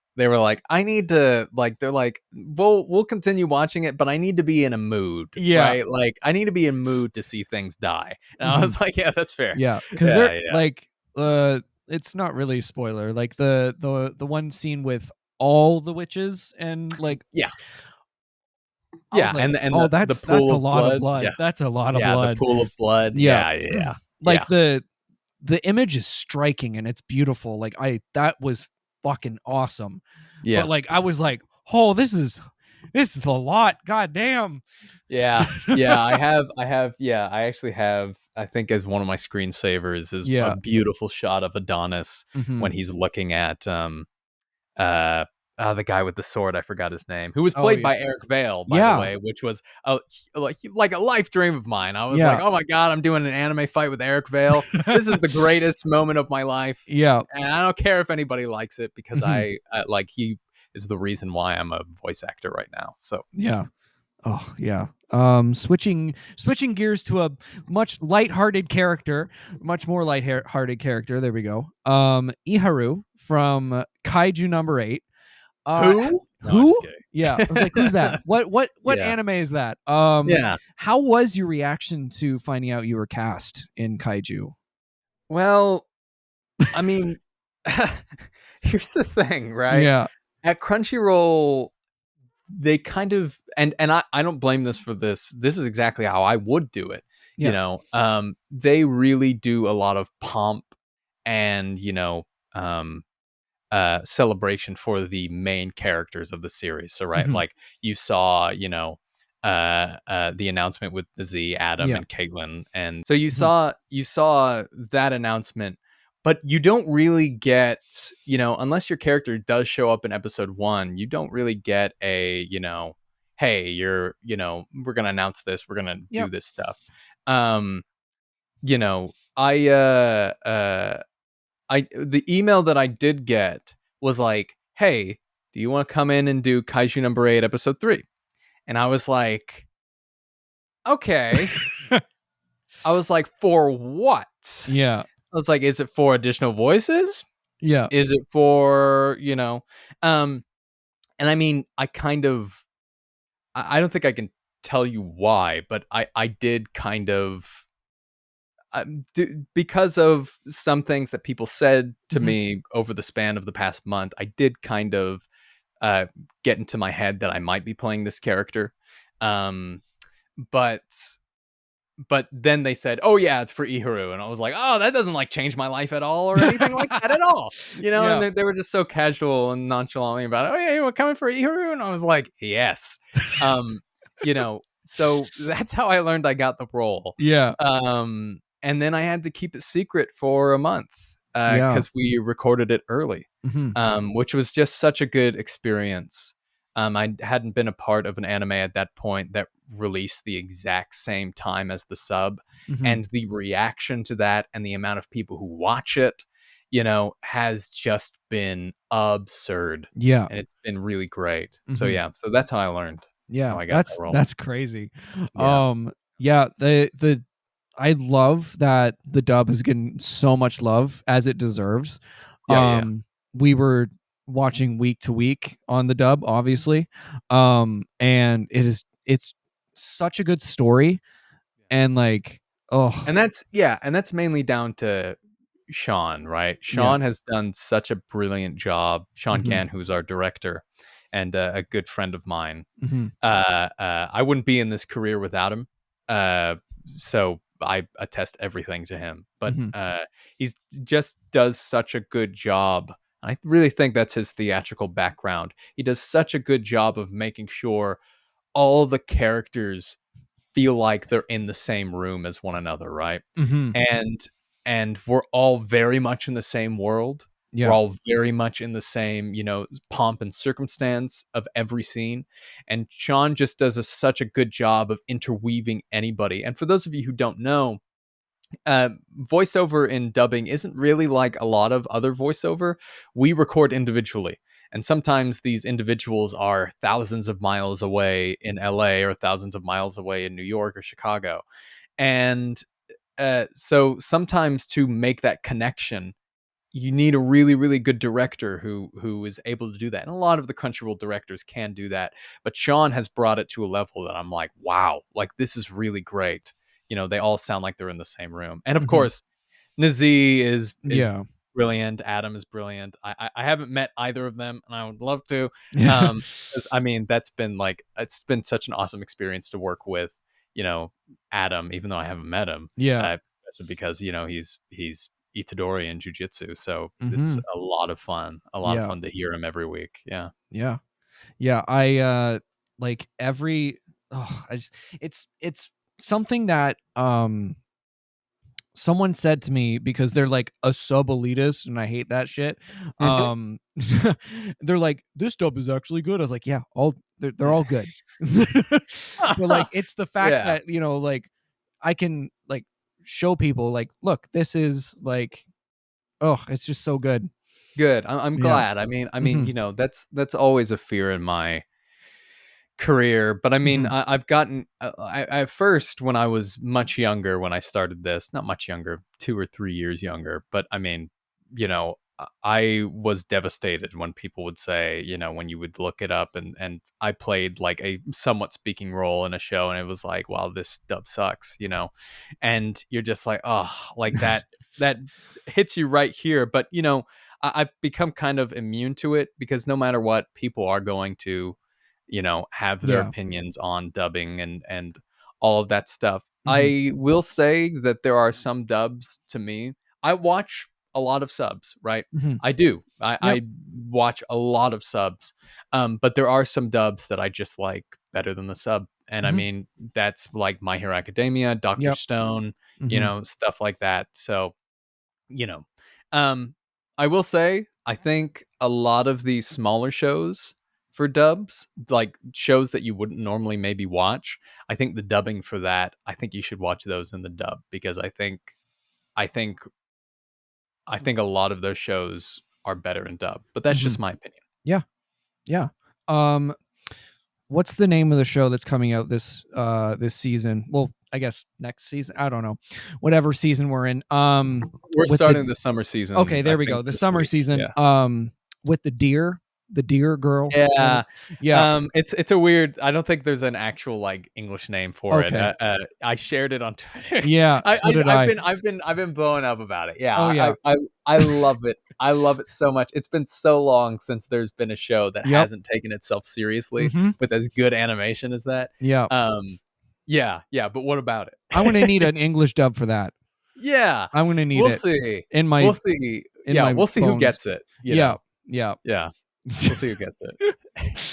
Speaker 2: I need to, like, they're like, we'll continue watching it, but I need to be in a mood,
Speaker 1: Yeah.
Speaker 2: right? Like, I need to be in mood to see things die. And I
Speaker 1: Hmm.
Speaker 2: was like, yeah, that's fair.
Speaker 1: Yeah. Cuz
Speaker 2: Yeah,
Speaker 1: they're
Speaker 2: yeah,
Speaker 1: like it's not really a spoiler. Like the one scene with all the witches and like
Speaker 2: yeah,
Speaker 1: I was
Speaker 2: yeah.
Speaker 1: like,
Speaker 2: And
Speaker 1: "Oh,
Speaker 2: the
Speaker 1: that's
Speaker 2: pool
Speaker 1: a
Speaker 2: of
Speaker 1: lot of
Speaker 2: blood.
Speaker 1: blood.
Speaker 2: Yeah,
Speaker 1: That's a lot of
Speaker 2: yeah, the
Speaker 1: blood."
Speaker 2: pool of blood.
Speaker 1: Yeah.
Speaker 2: Yeah, yeah,
Speaker 1: Like
Speaker 2: yeah,
Speaker 1: the image is striking and it's beautiful. Like that was fucking awesome. But
Speaker 2: yeah.
Speaker 1: like I was like, "Oh, this is This is a lot. God damn.
Speaker 2: Yeah, yeah, yeah, I actually have. I think as one of my screensavers is a
Speaker 1: Yeah.
Speaker 2: beautiful shot of Adonis
Speaker 1: Hmm.
Speaker 2: when he's looking at uh the guy with the sword. I forgot his name, who was
Speaker 1: Oh
Speaker 2: played
Speaker 1: yeah.
Speaker 2: by Eric Vale, by the
Speaker 1: Yeah.
Speaker 2: way, which was like a life dream of mine. I was like,
Speaker 1: Yeah.
Speaker 2: oh my god, I'm doing an anime fight with Eric Vale. This is the greatest moment of my life,
Speaker 1: Yeah.
Speaker 2: and I don't care if anybody likes it because
Speaker 1: Hmm.
Speaker 2: like he is the reason why I'm a voice actor right now. So
Speaker 1: Yeah. Oh yeah. Switching gears to a much lighthearted character, much more lighthearted character. There we go. Iharu from Kaiju number 8.
Speaker 2: who? No, I'm
Speaker 1: Who?
Speaker 2: just kidding.
Speaker 1: Yeah. I was like, who's that? What
Speaker 2: Yeah.
Speaker 1: anime is that?
Speaker 2: Yeah.
Speaker 1: How was your reaction to finding out you were cast in Kaiju?
Speaker 2: Well, I mean, here's the thing, right?
Speaker 1: Yeah.
Speaker 2: At Crunchyroll, they kind of and I don't blame this for this. This is exactly how I would do it. You
Speaker 1: Yeah.
Speaker 2: know, they really do a lot of pomp and celebration for the main characters of the series. So right,
Speaker 1: Hmm.
Speaker 2: like you saw, the announcement with the Z, Adam,
Speaker 1: Yeah.
Speaker 2: and Caitlin, and so
Speaker 1: Hmm.
Speaker 2: you saw that announcement, but you don't really get, unless your character does show up in episode 1, you don't really get a, hey, we're gonna announce this, we're gonna do
Speaker 1: Yep.
Speaker 2: this stuff. Um, the email that I did get was like, "Hey, do you want to come in and do Kaiju number 8, episode 3?" And I was like, "Okay." I was like, "For what?"
Speaker 1: Yeah.
Speaker 2: I was like, "Is it for additional voices?
Speaker 1: Yeah.
Speaker 2: Is it for, um and I mean, I don't think I can tell you why, but I did kind of because of some things that people said to
Speaker 1: Hmm.
Speaker 2: me over the span of the past month, I did kind of uh, get into my head that I might be playing this character. Um, but but then they said, "Oh yeah, it's for Ihuru," and I was like, "Oh, that doesn't like change my life at all or anything like that at all." And
Speaker 1: Yeah.
Speaker 2: they were just so casual and nonchalantly about it. "Oh yeah, you were coming for Ihuru," and I was like, "Yes." Um, so that's how I learned I got the role.
Speaker 1: Yeah.
Speaker 2: And then I had to keep it secret for a month
Speaker 1: Yeah.
Speaker 2: because we recorded it early,
Speaker 1: Hmm.
Speaker 2: which was just such a good experience. I hadn't been a part of an anime at that point that released the exact same time as the sub,
Speaker 1: Hmm.
Speaker 2: and the reaction to that and the amount of people who watch it, has just been absurd,
Speaker 1: Yeah.
Speaker 2: and it's been really great. So
Speaker 1: Hmm.
Speaker 2: yeah, so that's how I learned how
Speaker 1: Yeah.
Speaker 2: I got that
Speaker 1: That's
Speaker 2: role.
Speaker 1: that's crazy.
Speaker 2: Yeah,
Speaker 1: Yeah, the I love that the dub has getting so much love as it deserves.
Speaker 2: yeah, yeah.
Speaker 1: We were watching week to week on the dub, obviously. And it's such a good story, and like, oh,
Speaker 2: And that's mainly down to Sean, right?
Speaker 1: yeah.
Speaker 2: Sean has done such a brilliant job. Sean
Speaker 1: Hmm.
Speaker 2: Gann, who's our director and a good friend of mine.
Speaker 1: Hmm.
Speaker 2: I wouldn't be in this career without him. Uh, so I attest everything to him. But
Speaker 1: Hmm.
Speaker 2: he's just does such a good job. I really think that's his theatrical background. He does such a good job of making sure all the characters feel like they're in the same room as one another, right?
Speaker 1: Hmm.
Speaker 2: And we're all very much in the same world. We're
Speaker 1: Yeah.
Speaker 2: all very much in the same, pomp and circumstance of every scene. And Sean just does such a good job of interweaving anybody. And for those of you who don't know, voiceover in dubbing isn't really like a lot of other voiceover. We record individually. And sometimes these individuals are thousands of miles away in LA or thousands of miles away in New York or Chicago. And so sometimes to make that connection, you need a really, really good director who is able to do that. And a lot of the Crunchyroll directors can do that. But Sean has brought it to a level that I'm like, wow, like this is really great. They all sound like they're in the same room. And of
Speaker 1: Hmm.
Speaker 2: course, Nazi is
Speaker 1: Yeah.
Speaker 2: brilliant. Adam is brilliant. I haven't met either of them, and I would love to.
Speaker 1: Yeah.
Speaker 2: 'Cause, I mean, that's been like it's been such an awesome experience to work with, you know, Adam, even though I haven't met him,
Speaker 1: Yeah.
Speaker 2: especially because he's Itadori in jujitsu, so it's
Speaker 1: Hmm.
Speaker 2: a lot of fun. A lot of
Speaker 1: Yeah.
Speaker 2: fun to hear him every week. Yeah.
Speaker 1: Yeah. Yeah. like every I just it's something that someone said to me, because they're like a sub elitist and I hate that shit. Um they're like, this dub is actually good. I was like, yeah, all they're all good. But like it's the fact
Speaker 2: Yeah,
Speaker 1: that, like I can like show people like, look, this is like, oh, it's just so good.
Speaker 2: good. I'm
Speaker 1: Yeah.
Speaker 2: glad.
Speaker 1: Hmm.
Speaker 2: That's always a fear in my career, but I mean,
Speaker 1: Hmm.
Speaker 2: I've gotten at first when I was much younger when I started this, not much younger, 2 or 3 years younger, but I mean, I was devastated when people would say, when you would look it up, and I played like a somewhat speaking role in a show, and it was like, wow, this dub sucks, and you're just like, oh, like that hits you right here, but I've become kind of immune to it because no matter what, people are going to have their
Speaker 1: Yeah.
Speaker 2: opinions on dubbing and all of that stuff.
Speaker 1: Hmm.
Speaker 2: I will say that there are some dubs to me. I watch a lot of subs, right?
Speaker 1: Hmm.
Speaker 2: I do. I,
Speaker 1: Yep.
Speaker 2: I watch a lot of subs, but there are some dubs that I just like better than the sub. And I
Speaker 1: Hmm.
Speaker 2: mean, that's like My Hero Academia, Doctor
Speaker 1: Yep.
Speaker 2: Stone,
Speaker 1: Hmm.
Speaker 2: stuff like that. So you know um I will say I think a lot of these smaller shows for dubs, like shows that you wouldn't normally maybe watch, I think the dubbing for that, I think you should watch those in the dub because I think a lot of those shows are better in dub, but that's
Speaker 1: Hmm.
Speaker 2: just my opinion.
Speaker 1: Yeah. Yeah. Um, what's the name of the show that's coming out this season? Well, I guess next season. I don't know. Whatever season we're in.
Speaker 2: We're
Speaker 1: With the
Speaker 2: starting the summer season
Speaker 1: Okay,
Speaker 2: I
Speaker 1: there we
Speaker 2: think
Speaker 1: go. The
Speaker 2: this
Speaker 1: summer
Speaker 2: week.
Speaker 1: season.
Speaker 2: Yeah.
Speaker 1: With the deer girl. Whatever.
Speaker 2: Yeah.
Speaker 1: Yeah.
Speaker 2: It's a weird. I don't think there's an actual like English name for it.
Speaker 1: Okay.
Speaker 2: I shared it on Twitter.
Speaker 1: Yeah. So did
Speaker 2: I've
Speaker 1: I.
Speaker 2: been blowing up about it. Yeah,
Speaker 1: Oh yeah.
Speaker 2: I love it. I love it so much. It's been so long since there's been a show that
Speaker 1: Yep.
Speaker 2: hasn't taken itself seriously
Speaker 1: Hmm.
Speaker 2: with as good animation as that.
Speaker 1: Yeah.
Speaker 2: Yeah, yeah. But what about
Speaker 1: I'm gonna need
Speaker 2: it?
Speaker 1: an English dub for that.
Speaker 2: Yeah,
Speaker 1: I'm gonna need
Speaker 2: we'll
Speaker 1: it
Speaker 2: see.
Speaker 1: in my
Speaker 2: We'll see.
Speaker 1: in
Speaker 2: Yeah,
Speaker 1: my
Speaker 2: we'll see who
Speaker 1: bones.
Speaker 2: gets it.
Speaker 1: Yeah. Yeah.
Speaker 2: Yeah. We'll see who gets it.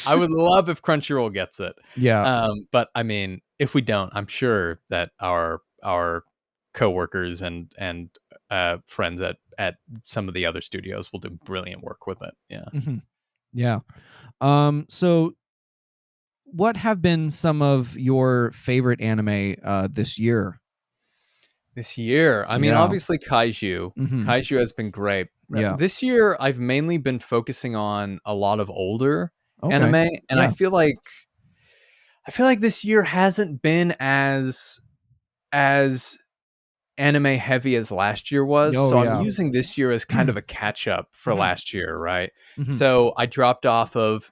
Speaker 2: I would love if Crunchyroll gets it.
Speaker 1: Yeah.
Speaker 2: But I mean, if we don't, I'm sure that our coworkers and friends at some of the other studios will do brilliant work with it. Yeah.
Speaker 1: Hmm. Yeah. So what have been some of your favorite anime this year?
Speaker 2: This year, I mean,
Speaker 1: Yeah.
Speaker 2: obviously Kaiju.
Speaker 1: Hmm.
Speaker 2: Kaiju has been great.
Speaker 1: Yeah.
Speaker 2: This year, I've mainly been focusing on a lot of older
Speaker 1: Okay.
Speaker 2: anime, and
Speaker 1: Yeah.
Speaker 2: I feel like this year hasn't been as anime heavy as last year was.
Speaker 1: Oh
Speaker 2: So I'm
Speaker 1: yeah.
Speaker 2: using this year as kind of a catch up for
Speaker 1: Hmm.
Speaker 2: last year, right?
Speaker 1: Hmm.
Speaker 2: So I dropped off of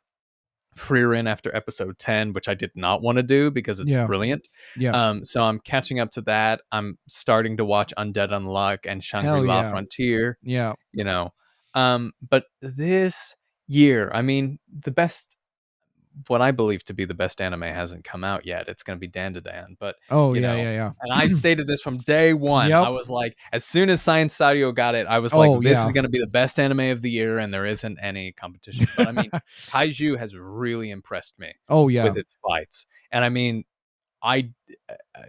Speaker 2: Frieren after episode 10, which I did not want to do because it's
Speaker 1: Yeah.
Speaker 2: brilliant.
Speaker 1: Yeah.
Speaker 2: So I'm catching up to that. I'm starting to watch Undead Unluck and
Speaker 1: Hell
Speaker 2: Shangri-La
Speaker 1: yeah.
Speaker 2: Frontier,
Speaker 1: Yeah.
Speaker 2: you know. But this year, I mean, what I believe to be the best anime hasn't come out yet. It's going to be Dan to Dan, but
Speaker 1: Oh
Speaker 2: you
Speaker 1: yeah.
Speaker 2: know,
Speaker 1: Yeah.
Speaker 2: and
Speaker 1: Yeah.
Speaker 2: I've stated this from day one. I
Speaker 1: Yep.
Speaker 2: was like, as soon as Science Sadio got it, I was like,
Speaker 1: Oh
Speaker 2: this is
Speaker 1: yeah.
Speaker 2: going to be the best anime of the year, and there isn't any competition. But I mean, Kaiju has really impressed me
Speaker 1: Oh yeah.
Speaker 2: with its fights, and I mean, I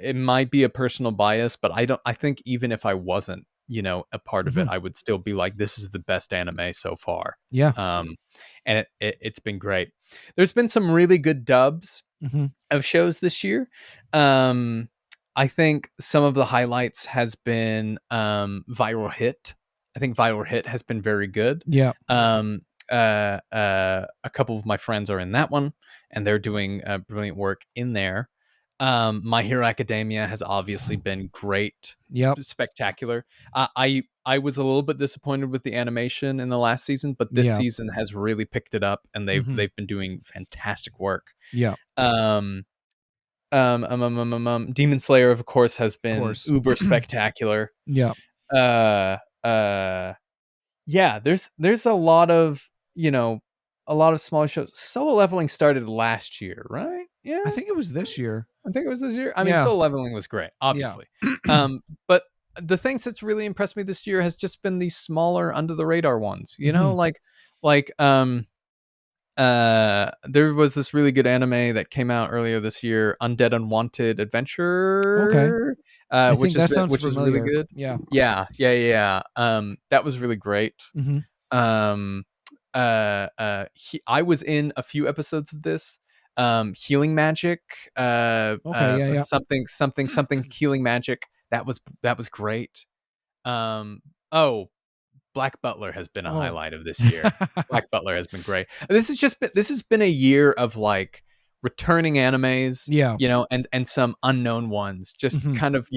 Speaker 2: it might be a personal bias, but I don't. I think even if I wasn't, a part of it,
Speaker 1: Hmm.
Speaker 2: I would still be like, this is the best anime so far.
Speaker 1: Yeah.
Speaker 2: Um, and it's been great. There's been some really good dubs
Speaker 1: Hmm.
Speaker 2: of shows this year. Um, I think some of the highlights has been Viral Hit. I think Viral Hit has been very good.
Speaker 1: Yeah.
Speaker 2: A couple of my friends are in that one, and they're doing brilliant work in there. My Hero Academia has obviously been great,
Speaker 1: Yep.
Speaker 2: spectacular. I was a little bit disappointed with the animation in the last season, but this
Speaker 1: Yeah.
Speaker 2: season has really picked it up, and
Speaker 1: Hmm.
Speaker 2: they've been doing fantastic work.
Speaker 1: Yeah.
Speaker 2: Um, Demon Slayer, of course, has
Speaker 1: Of
Speaker 2: been
Speaker 1: course.
Speaker 2: uber spectacular.
Speaker 1: Yeah.
Speaker 2: Uh, yeah, there's a lot of a lot of small shows. Solo Leveling started last year, right?
Speaker 1: I
Speaker 2: Yeah,
Speaker 1: think it was this year.
Speaker 2: I think it was this year. I mean,
Speaker 1: Yeah.
Speaker 2: Solo Leveling was great,
Speaker 1: Yeah.
Speaker 2: obviously. But the things that's really impressed me this year has just been these smaller, under the radar ones.
Speaker 1: Hmm.
Speaker 2: Like there was this really good anime that came out earlier this year, Undead Unwanted
Speaker 1: Okay.
Speaker 2: Adventure,
Speaker 1: I think that sounds
Speaker 2: which is really
Speaker 1: familiar.
Speaker 2: good.
Speaker 1: Yeah.
Speaker 2: Yeah. That was really great.
Speaker 1: Hmm.
Speaker 2: Um, I was in a few episodes of this. Healing Magic,
Speaker 1: Okay. Yeah. Yeah.
Speaker 2: something healing magic. That was great. Um, oh, Black Butler has been a
Speaker 1: Oh.
Speaker 2: highlight of this year. Black Butler has been great. This has been a year of like returning animes,
Speaker 1: Yeah.
Speaker 2: and some unknown ones, just
Speaker 1: Hmm.
Speaker 2: kind of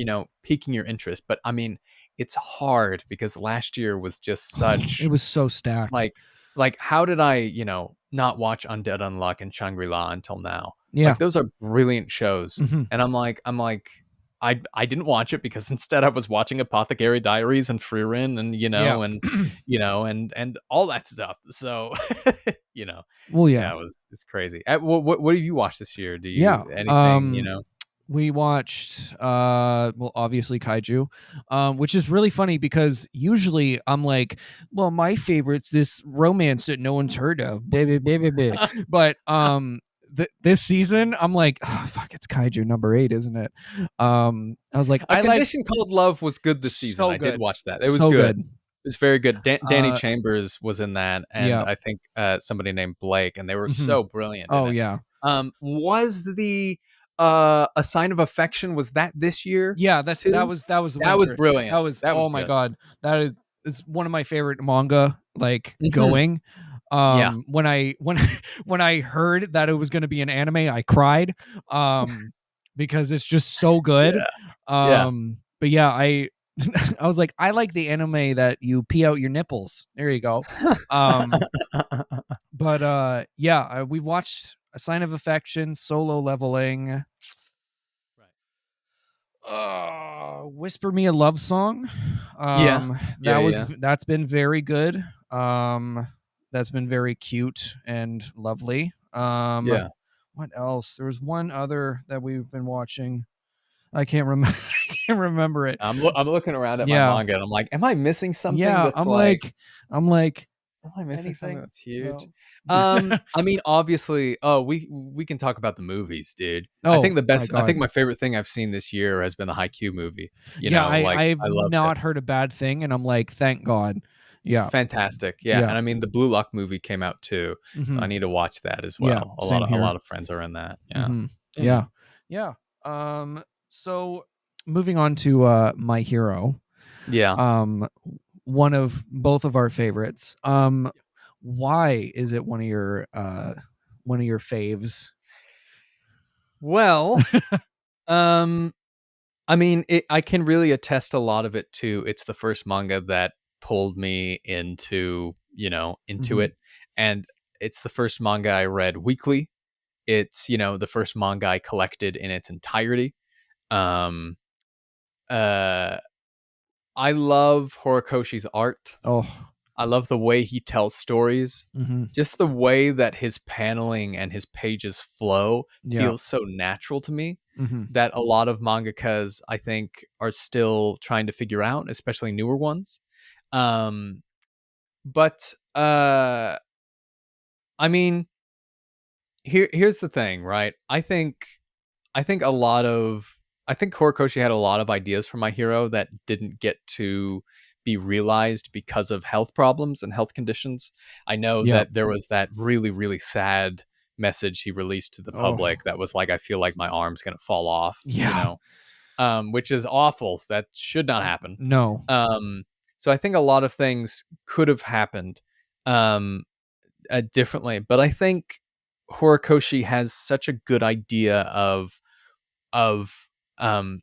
Speaker 2: piquing your interest. But I mean, it's hard because last year was just
Speaker 1: It
Speaker 2: such
Speaker 1: was so stacked.
Speaker 2: like how did I not watch Undead Unluck and Shangri-La until now?
Speaker 1: Yeah.
Speaker 2: Like those are brilliant shows,
Speaker 1: Hmm.
Speaker 2: and I'm like I didn't watch it because instead I was watching Apothecary Diaries and Frieren and
Speaker 1: Yeah.
Speaker 2: and all that stuff. So you know
Speaker 1: Well, yeah.
Speaker 2: yeah, it's crazy. What have you watched this year? Do
Speaker 1: Yeah.
Speaker 2: you anything
Speaker 1: We watched well, obviously Kaiju, which is really funny because usually I'm like, well, my favorite's this romance that no one's heard of. Baby, baby, baby. But this season I'm like, oh, fuck, it's Kaiju number 8, isn't it? I was like,
Speaker 2: A
Speaker 1: I like
Speaker 2: Condition Called Love was good this season.
Speaker 1: so
Speaker 2: I did
Speaker 1: good.
Speaker 2: watch that. It was
Speaker 1: So
Speaker 2: good.
Speaker 1: good.
Speaker 2: It was very good. Danny
Speaker 1: Uh
Speaker 2: Chambers was in that, and
Speaker 1: yeah.
Speaker 2: I think somebody named Blake, and they were
Speaker 1: Hmm.
Speaker 2: so brilliant in
Speaker 1: Oh
Speaker 2: it.
Speaker 1: yeah.
Speaker 2: Was the A Sign of Affection, was that this year
Speaker 1: Yeah,
Speaker 2: too?
Speaker 1: that was the
Speaker 2: That was
Speaker 1: winter. That
Speaker 2: brilliant.
Speaker 1: was,
Speaker 2: That was
Speaker 1: oh my
Speaker 2: good.
Speaker 1: god. That is one of my favorite manga like
Speaker 2: Hmm.
Speaker 1: going.
Speaker 2: Yeah,
Speaker 1: When I when I heard that it was going to be an anime, I cried because it's just so good.
Speaker 2: yeah, yeah.
Speaker 1: But yeah, I I was like, I like the anime that you pee out your nipples. There you go. Um but yeah, we watched A Sign of Affection, Solo Leveling, Whisper Me a Love Song.
Speaker 2: Yeah, yeah, yeah,
Speaker 1: That's been very good. That's been very cute and lovely.
Speaker 2: yeah.
Speaker 1: What else? There was one other that we've been watching. I can't remember. I can't remember it.
Speaker 2: I'm looking around at my
Speaker 1: Yeah,
Speaker 2: manga, and I'm like, am I missing something
Speaker 1: yeah.
Speaker 2: that's like?
Speaker 1: I'm like
Speaker 2: Am I missing something
Speaker 1: anything?
Speaker 2: that's huge?
Speaker 1: No.
Speaker 2: I mean, obviously, we can talk about the movies, dude.
Speaker 1: Oh my
Speaker 2: I think
Speaker 1: god.
Speaker 2: my favorite thing I've seen this year has been the Haikyuu movie.
Speaker 1: Yeah,
Speaker 2: Like
Speaker 1: I've
Speaker 2: I loved it.
Speaker 1: not heard a bad thing, and I'm like, thank God.
Speaker 2: It's
Speaker 1: Yeah,
Speaker 2: fantastic. Yeah,
Speaker 1: yeah.
Speaker 2: and I mean the Blue Lock movie came out too, so
Speaker 1: Hmm.
Speaker 2: I need to watch that as
Speaker 1: Yeah,
Speaker 2: well.
Speaker 1: same
Speaker 2: A
Speaker 1: here.
Speaker 2: lot of friends are in that. Yeah.
Speaker 1: Hmm.
Speaker 2: Yeah.
Speaker 1: Yeah, yeah. So moving on to My Hero,
Speaker 2: Yeah.
Speaker 1: um, one of both of our favorites. Why is it one of your faves?
Speaker 2: Well, um I mean, I can really attest a lot of it to it's the first manga that pulled me into, into
Speaker 1: Hmm.
Speaker 2: it. And it's the first manga I read weekly. It's, the first manga I collected in its entirety. Um, uh, I love Horikoshi's art.
Speaker 1: Oh,
Speaker 2: I love the way he tells stories.
Speaker 1: hmm,
Speaker 2: Just the way that his paneling and his pages flow
Speaker 1: yeah,
Speaker 2: feels so natural to me
Speaker 1: hmm,
Speaker 2: that a lot of mangakas I think are still trying to figure out, especially newer ones. Um, but I mean, here's the thing, right? I think a lot of I think Horikoshi had a lot of ideas for My Hero that didn't get to be realized because of health problems and health conditions. I know
Speaker 1: yeah,
Speaker 2: that there was that really, really sad message he released to the
Speaker 1: oh,
Speaker 2: public that was like, I feel like my arm's gonna fall off,
Speaker 1: yeah,
Speaker 2: which is awful. That should not happen.
Speaker 1: no,
Speaker 2: Um, so I think a lot of things could have happened um, differently, but I think Horikoshi has such a good idea of um,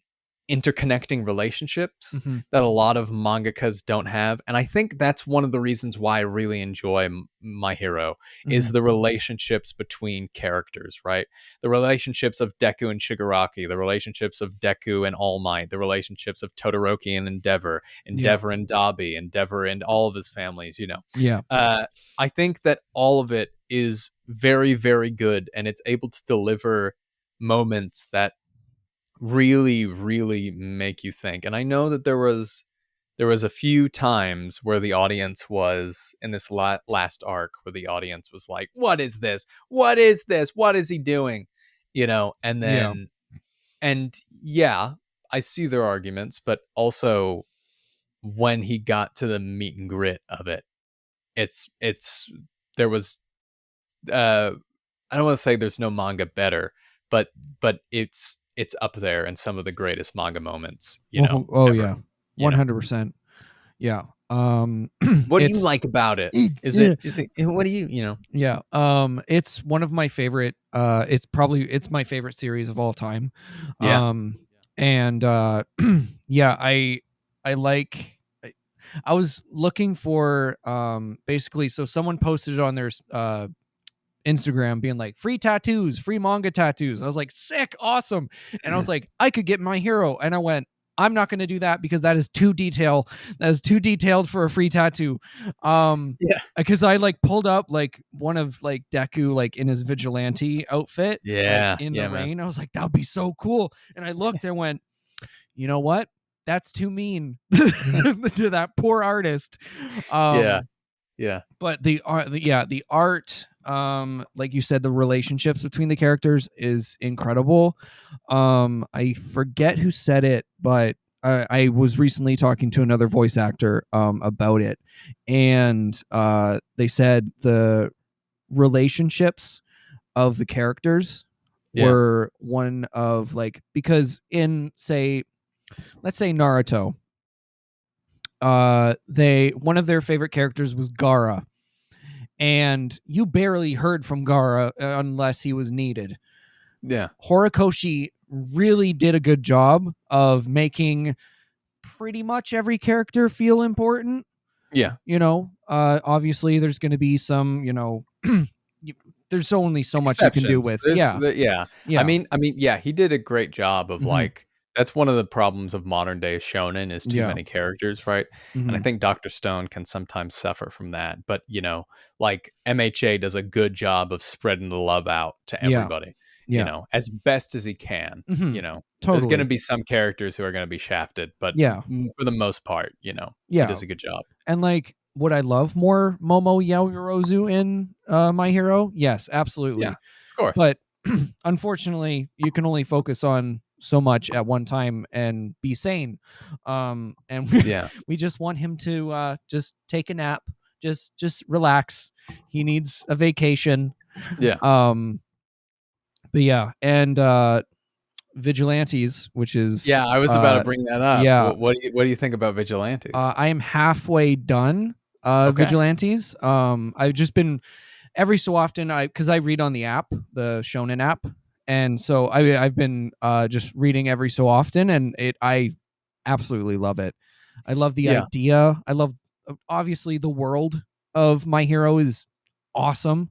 Speaker 2: interconnecting relationships
Speaker 1: hmm,
Speaker 2: that a lot of mangakas don't have, and I think that's one of the reasons why I really enjoy My Hero is
Speaker 1: hmm,
Speaker 2: the relationships between characters, right? The relationships of Deku and Shigaraki, the relationships of Deku and All Might, the relationships of Todoroki and Endeavor,
Speaker 1: yeah,
Speaker 2: Endeavor and Dabi, Endeavor and all of his families.
Speaker 1: yeah,
Speaker 2: I think that all of it is very, very good, and it's able to deliver moments that really, really make you think. And I know that there was a few times where the audience was in this last arc where the audience was like, what is this, what is this, what is he doing, and
Speaker 1: Yeah.
Speaker 2: then and yeah, I see their arguments, but also when he got to the meat and grit of it, it's there was uh I don't want to say there's no manga better, but it's up there in some of the greatest manga moments,
Speaker 1: Oh
Speaker 2: ever.
Speaker 1: yeah,
Speaker 2: You know.
Speaker 1: 100%. Yeah.
Speaker 2: What do you
Speaker 1: It's
Speaker 2: like about it? Is it what do you?
Speaker 1: yeah. It's one of my favorite. It's my favorite series of all time.
Speaker 2: Yeah.
Speaker 1: Um, and yeah, I like. I was looking for basically, so someone posted it on their Instagram being like free tattoos, free manga tattoos. I was like, sick, awesome. And I was like, I could get My Hero. And I went, I'm not going to do that because that is too detailed. That is too detailed for a free tattoo.
Speaker 2: Yeah.
Speaker 1: Because I like pulled up like one of like Deku like in his vigilante outfit, like
Speaker 2: Yeah.
Speaker 1: in the
Speaker 2: Yeah, man.
Speaker 1: rain. I was like, that would be so cool. And I looked and went, you know what? That's too mean to that poor artist.
Speaker 2: Yeah.
Speaker 1: Um,
Speaker 2: Yeah.
Speaker 1: but the art, yeah, the art, like you said, the relationships between the characters is incredible. I forget who said it, but I was recently talking to another voice actor about it, and they said the relationships of the characters
Speaker 2: Yeah.
Speaker 1: were one of like, because in, say, let's say Naruto, they, one of their favorite characters was Gara, and you barely heard from Gara unless he was needed.
Speaker 2: Yeah.
Speaker 1: Horikoshi really did a good job of making pretty much every character feel important.
Speaker 2: Yeah.
Speaker 1: Obviously there's going to be some, there's only so much you can do
Speaker 2: Exceptions.
Speaker 1: with. Yeah.
Speaker 2: Yeah.
Speaker 1: Yeah.
Speaker 2: Yeah, he did a great job of
Speaker 1: Hmm.
Speaker 2: like that's one of the problems of modern day shonen is too
Speaker 1: Yeah.
Speaker 2: many characters, right? And I
Speaker 1: Hmm.
Speaker 2: think Dr. Stone can sometimes suffer from that. But, like MHA does a good job of spreading the love out to
Speaker 1: Yeah.
Speaker 2: everybody,
Speaker 1: Yeah.
Speaker 2: as best as he can,
Speaker 1: Hmm.
Speaker 2: There's going to
Speaker 1: Totally.
Speaker 2: be some characters who are going to be shafted, but
Speaker 1: Yeah.
Speaker 2: for the most part, he
Speaker 1: Yeah.
Speaker 2: does a good job.
Speaker 1: And like, would I love more Momo Yaoyorozu in My Hero? Yes,
Speaker 2: Yeah.
Speaker 1: absolutely.
Speaker 2: Of course.
Speaker 1: But unfortunately, you can only focus on so much at one time and be sane. And
Speaker 2: Yeah.
Speaker 1: we just want him to just take a nap, just relax. He needs a vacation.
Speaker 2: Yeah.
Speaker 1: Um, but yeah, and Vigilantes, which is
Speaker 2: Yeah, I was about to bring that up.
Speaker 1: yeah,
Speaker 2: What do you think about Vigilantes?
Speaker 1: I am halfway done.
Speaker 2: Okay.
Speaker 1: Vigilantes. I've just been every so often, because I read on the app, the Shonen app, and so I've been just reading every so often, and I absolutely love it. I love the
Speaker 2: Yeah.
Speaker 1: idea. I love, obviously, the world of My Hero is awesome,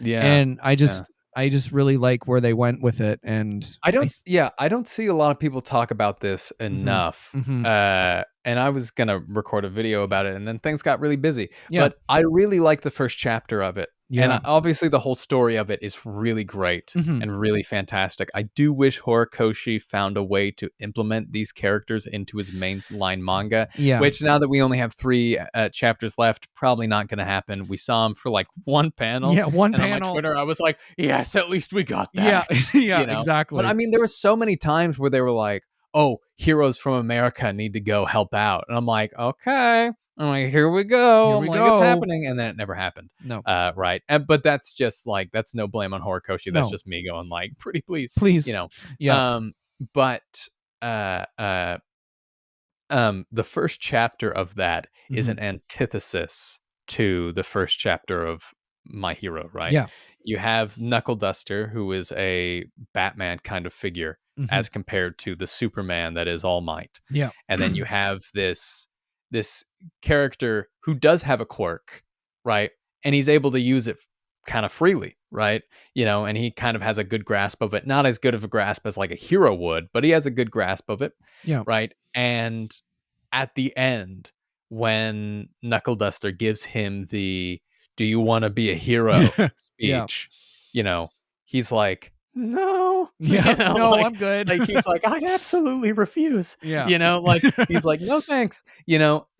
Speaker 2: Yeah.
Speaker 1: and
Speaker 2: Yeah.
Speaker 1: I just really like where they went with it, and
Speaker 2: I don't see a lot of people talk about this
Speaker 1: mhm,
Speaker 2: enough.
Speaker 1: mhm.
Speaker 2: And I was gonna record a video about it, and then things got really busy.
Speaker 1: Yeah,
Speaker 2: But I really like the first chapter of it, and
Speaker 1: yeah,
Speaker 2: obviously the whole story of it is really great
Speaker 1: mhm,
Speaker 2: and really fantastic. I do wish Horikoshi found a way to implement these characters into his mainline manga,
Speaker 1: yeah,
Speaker 2: which now that we only have 3 chapters left, probably not going to happen. We saw him for like one panel,
Speaker 1: yeah. One
Speaker 2: and on my
Speaker 1: panel.
Speaker 2: Twitter, I was like, "Yes, at least we got
Speaker 1: Yeah,
Speaker 2: that."
Speaker 1: yeah,
Speaker 2: But I
Speaker 1: exactly.
Speaker 2: mean, there were so many times where they were like, "Oh, heroes from America need to go help out," and I'm like, "Okay." I'm like, "Here we
Speaker 1: Here
Speaker 2: go." I'm
Speaker 1: we
Speaker 2: like, "It's
Speaker 1: go.
Speaker 2: happening," and then it never happened.
Speaker 1: No,
Speaker 2: Right? But that's just like that's no blame on Horikoshi. That's
Speaker 1: no,
Speaker 2: just me going like, "Pretty please," you
Speaker 1: please.
Speaker 2: know.
Speaker 1: Yeah.
Speaker 2: Um, but uh, uh, the first chapter of that is an
Speaker 1: Mhm.
Speaker 2: antithesis to the first chapter of My Hero, right?
Speaker 1: Yeah.
Speaker 2: You have Knuckle Duster, who is a Batman kind of figure
Speaker 1: Mhm.
Speaker 2: as compared to the Superman that is All Might.
Speaker 1: Yeah.
Speaker 2: And then you have this character who does have a quirk, right? And he's able to use it kind of freely, right? And he kind of has a good grasp of it. Not as good of a grasp as like a hero would, but he has a good grasp of it,
Speaker 1: Yeah.
Speaker 2: right? And at the end, when Knuckle Duster gives him the "Do you want to be a hero?"
Speaker 1: Yeah.
Speaker 2: speech, you know, he's like, no,
Speaker 1: Yeah. No,
Speaker 2: like
Speaker 1: I'm good.
Speaker 2: he's like, I absolutely refuse.
Speaker 1: Yeah.
Speaker 2: Like he's like, no thanks.